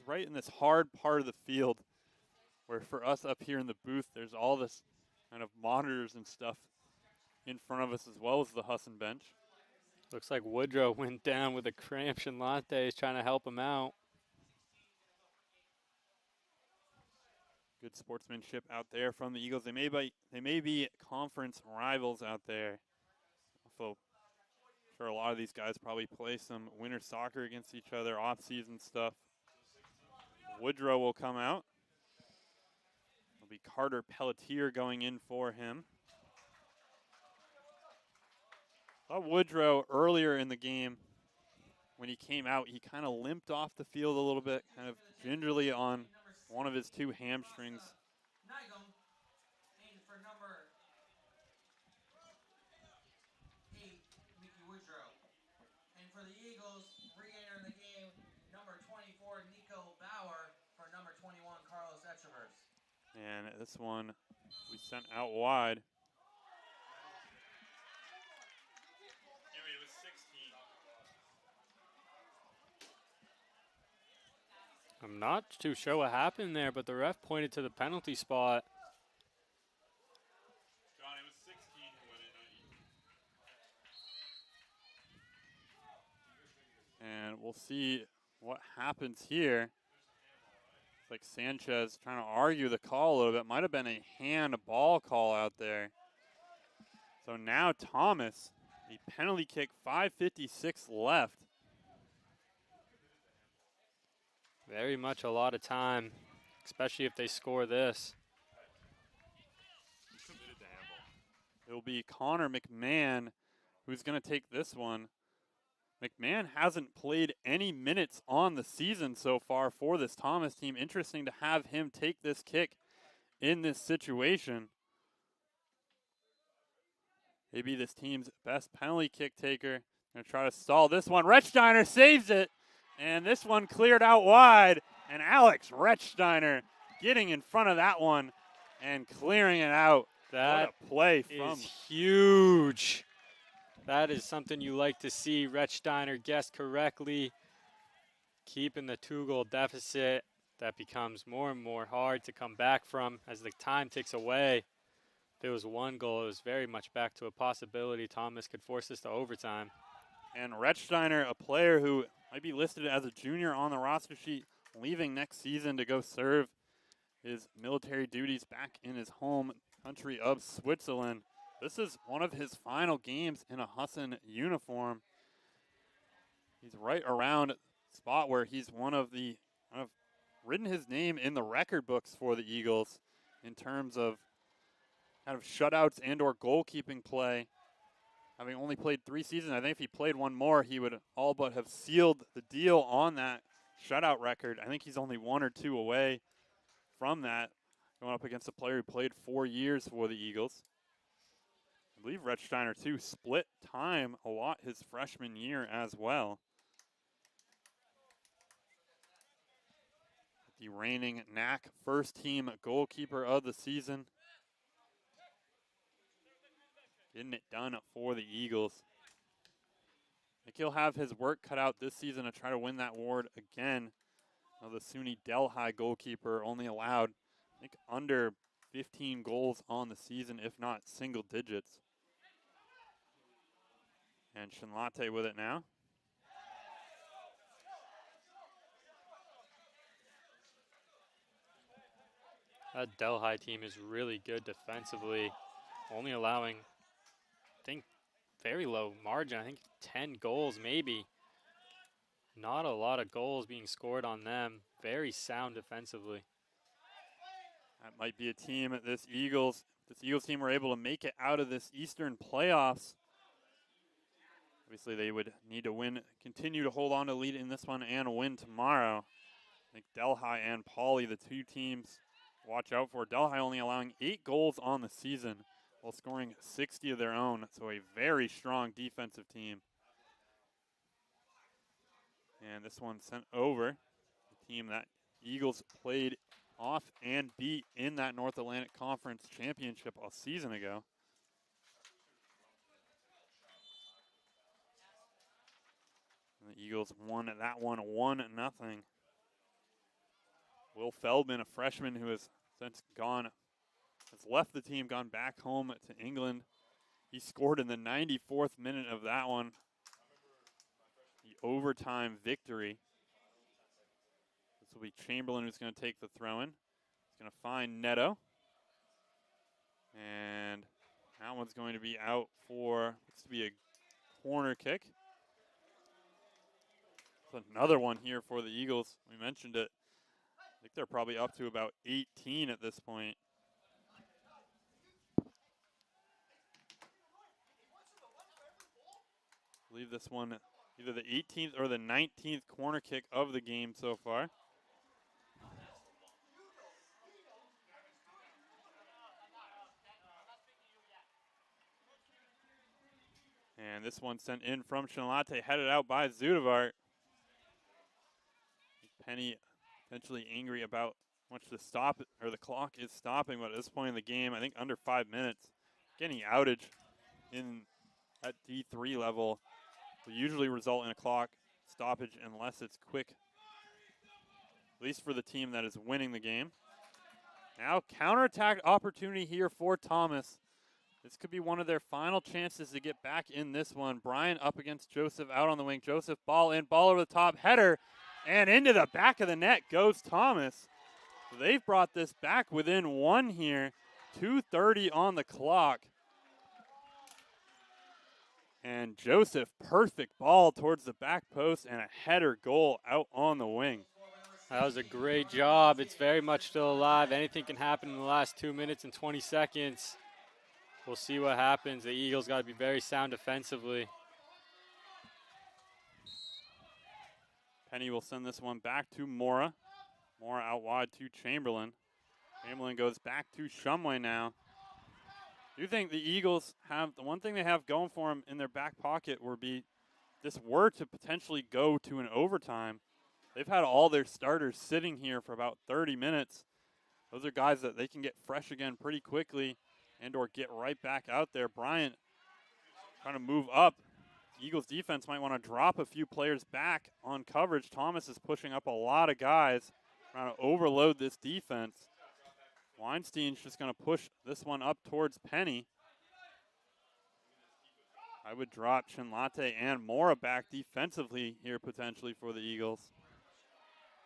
Right in this hard part of the field where for us up here in the booth, there's all this kind of monitors and stuff in front of us as well as the Husson bench. Looks like Woodrow went down with a cramp. Shinlante is trying to help him out. Good sportsmanship out there from the Eagles. They may be conference rivals out there. Also, I'm sure a lot of these guys probably play some winter soccer against each other, off-season stuff. Woodrow will come out. It'll be Carter Pelletier going in for him. Saw Woodrow earlier in the game. When he came out, he kind of limped off the field a little bit, kind of gingerly on one of his two hamstrings. Nygum, and for number 8, Mickey Woodrow. And for the Eagles, re-entering the game, number 24, Nico Bauer, for number 21, Carlos Etchevers. And this one we sent out wide. I'm not too sure what happened there, but the ref pointed to the penalty spot. John, it was 16 who went in. And we'll see what happens here. It's like Sanchez trying to argue the call a little bit. Might have been a hand-ball call out there. So now Thomas, a penalty kick, 5:56 left. Very much a lot of time, especially if they score this. It will be Connor McMahon who's going to take this one. McMahon hasn't played any minutes on the season so far for this Thomas team. Interesting to have him take this kick in this situation. Maybe this team's best penalty kick taker. Going to try to stall this one. Rechsteiner saves it. And this one cleared out wide. And Alex Rechsteiner getting in front of that one and clearing it out. That what a play from is huge. That is something you like to see. Rechsteiner guessed correctly, keeping the 2-goal deficit. That becomes more and more hard to come back from as the time ticks away. If it was 1 goal, it was very much back to a possibility Thomas could force this to overtime. And Rechsteiner, a player who might be listed as a junior on the roster sheet, leaving next season to go serve his military duties back in his home country of Switzerland. This is one of his final games in a Husson uniform. He's right around the spot where he's written his name in the record books for the Eagles in terms of kind of shutouts and or goalkeeping play. Having only played 3 seasons, I think if he played 1 more, he would all but have sealed the deal on that shutout record. I think he's only 1 or 2 away from that, going up against a player who played 4 years for the Eagles. I believe Rechsteiner, too, split time a lot his freshman year as well. The reigning NAC first-team goalkeeper of the season. Getting it done for the Eagles. I think he'll have his work cut out this season to try to win that award again. Now the SUNY Delhi goalkeeper only allowed, I think, under 15 goals on the season, if not single digits. And Shinlate with it now. That Delhi team is really good defensively, only allowing, I think, very low margin. I think 10 goals maybe. Not a lot of goals being scored on them. Very sound defensively. That might be a team that this Eagles team were able to make it out of this Eastern playoffs. Obviously, they would need to win, continue to hold on to lead in this one and win tomorrow. I think Delhi and Pauley, the two teams, watch out for. Delhi only allowing 8 goals on the season while scoring 60 of their own. So a very strong defensive team. And this one sent over the team that Eagles played off and beat in that North Atlantic Conference Championship a season ago. And the Eagles won that one 1-0. Will Feldman, a freshman who has since has left the team, gone back home to England. He scored in the 94th minute of that one, the overtime victory. This will be Chamberlain who's going to take the throw-in. He's going to find Neto. And that one's going to be out for, looks to be a corner kick. It's another one here for the Eagles. We mentioned it. I think they're probably up to about 18 at this point. I believe this one either the 18th or the 19th corner kick of the game so far. And this one sent in from Shinlate, headed out by Zudavart. Penny potentially angry about how much the clock is stopping, but at this point in the game, I think under 5 minutes, getting outage at D3 level will usually result in a clock stoppage unless it's quick, at least for the team that is winning the game. Now counterattack opportunity here for Thomas. This could be one of their final chances to get back in this one. Bryant up against Joseph out on the wing. Joseph ball in, ball over the top, header, and into the back of the net goes Thomas. So they've brought this back within one here. 2:30 on the clock. And Joseph, perfect ball towards the back post and a header goal out on the wing. That was a great job. It's very much still alive. Anything can happen in the last 2 minutes and 20 seconds. We'll see what happens. The Eagles got to be very sound defensively. Penny will send this one back to Mora. Mora out wide to Chamberlain. Chamberlain goes back to Shumway now. I do think the Eagles have, the one thing they have going for them in their back pocket would be this were to potentially go to an overtime. They've had all their starters sitting here for about 30 minutes. Those are guys that they can get fresh again pretty quickly and or get right back out there. Bryant trying to move up. Eagles defense might want to drop a few players back on coverage. Thomas is pushing up a lot of guys, trying to overload this defense. Weinstein's just going to push this one up towards Penny. I would drop Chinlate and Mora back defensively here potentially for the Eagles.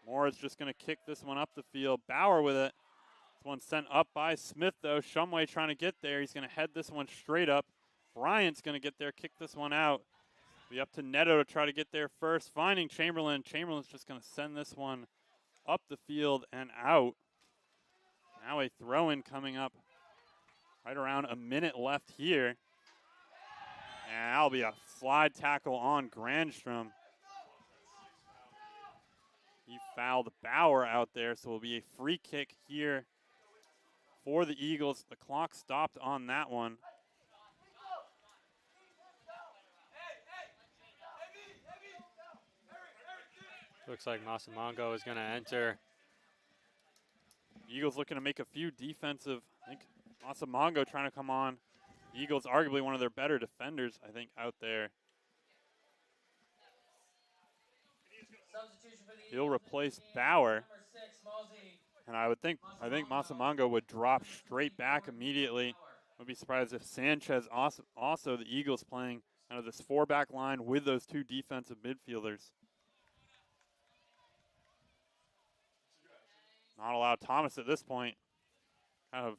Mora's just going to kick this one up the field. Bauer with it. This one sent up by Smith, though. Shumway trying to get there. He's going to head this one straight up. Bryant's going to get there, kick this one out. Be up to Neto to try to get there first. Finding Chamberlain. Chamberlain's just going to send this one up the field and out. Now a throw-in coming up right around a minute left here. And that'll be a slide tackle on Grandstrom. He fouled Bauer out there, so it'll be a free kick here for the Eagles. The clock stopped on that one. Looks like Masamango is going to enter. Eagles looking to make a few defensive. I think Masamango trying to come on. Eagles arguably one of their better defenders, I think, out there. He'll replace Bauer. And I think Masamango would drop straight back immediately. I'd be surprised if Sanchez also the Eagles playing kind of this 4-back line with those two defensive midfielders. Not allowed Thomas at this point. Kind of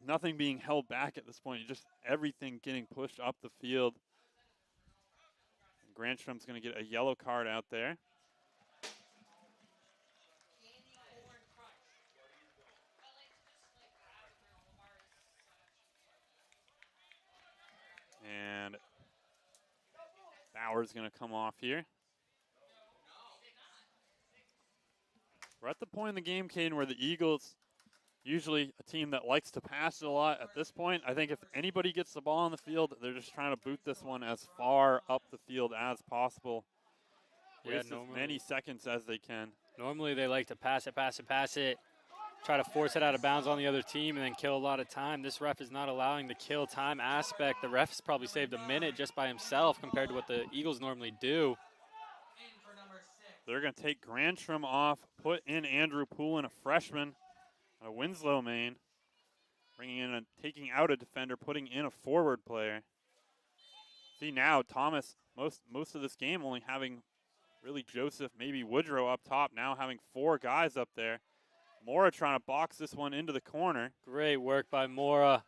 nothing being held back at this point. Just everything getting pushed up the field. And Grandstrom's going to get a yellow card out there. And Bauer's going to come off here. We're at the point in the game, Caden, where the Eagles, usually a team that likes to pass it a lot at this point, I think if anybody gets the ball on the field, they're just trying to boot this one as far up the field as possible. Waste as many seconds as they can. Normally they like to pass it, try to force it out of bounds on the other team and then kill a lot of time. This ref is not allowing the kill time aspect. The ref's probably saved a minute just by himself compared to what the Eagles normally do. They're going to take Grandstrom off, put in Andrew Poulin, a freshman out of Winslow, Maine. Bringing in taking out a defender, putting in a forward player. See now, Thomas, most of this game only having really Joseph, maybe Woodrow up top, now having 4 guys up there. Mora trying to box this one into the corner. Great work by Mora.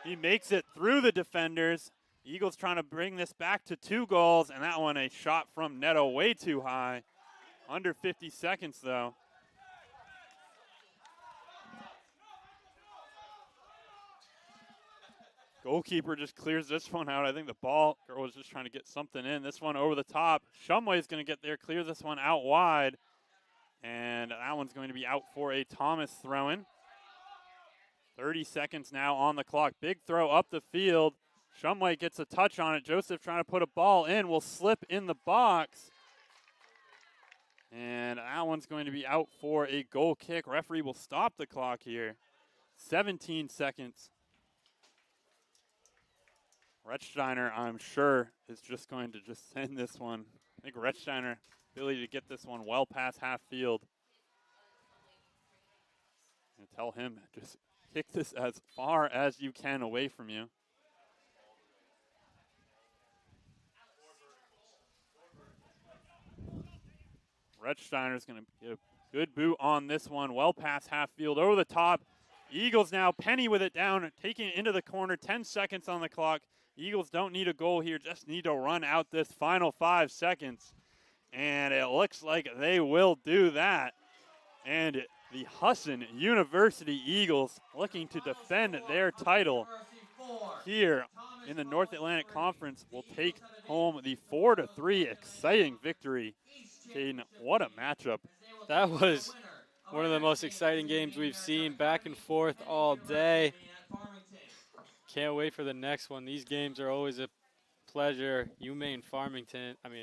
He makes it through the defenders. Eagles trying to bring this back to 2 goals, and that one a shot from Neto way too high. Under 50 seconds, though. Goalkeeper just clears this one out. I think the ball girl was just trying to get something in. This one over the top. Shumway's going to get there, clear this one out wide. And that one's going to be out for a Thomas throw-in. 30 seconds now on the clock. Big throw up the field. Shumway gets a touch on it. Joseph trying to put a ball in. Will slip in the box. And that one's going to be out for a goal kick. Referee will stop the clock here. 17 seconds. Retzsteiner, I'm sure, is just going to just send this one. I think Retzsteiner, ability to get this one well past half field. And tell him, just kick this as far as you can away from you. Retzsteiner's going to get a good boot on this one, well past half field, over the top. Eagles now, Penny with it down, taking it into the corner, 10 seconds on the clock. Eagles don't need a goal here, just need to run out this final 5 seconds. And it looks like they will do that. And the Husson University Eagles looking to defend their title here in the North Atlantic Conference will take home the 4-3 exciting victory. Caden, what a matchup. That was one of the most exciting games we've seen, back and forth all day. Can't wait for the next one. These games are always a pleasure. UMaine Farmington and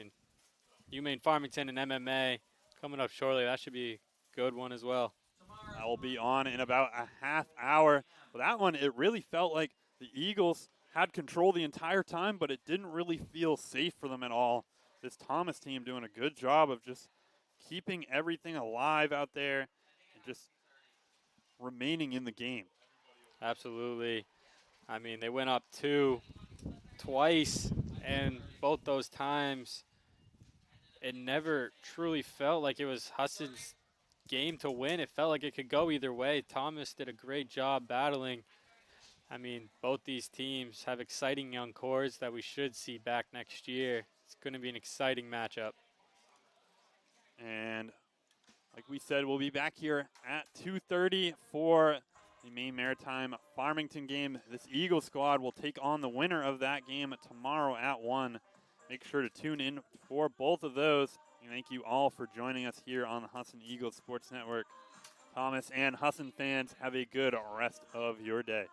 MMA coming up shortly. That should be a good one as well. That will be on in about a half hour. But that one, it really felt like the Eagles had control the entire time, but it didn't really feel safe for them at all. This Thomas team doing a good job of just keeping everything alive out there and just remaining in the game. Absolutely. I mean, they went up 2 twice, and both those times it never truly felt like it was Husson's game to win. It felt like it could go either way. Thomas did a great job battling. I mean, both these teams have exciting young cores that we should see back next year. It's going to be an exciting matchup. And like we said, we'll be back here at 2:30 for the Maine Maritime Farmington game. This Eagle squad will take on the winner of that game tomorrow at 1. Make sure to tune in for both of those. And thank you all for joining us here on the Husson Eagles Sports Network. Thomas and Husson fans, have a good rest of your day.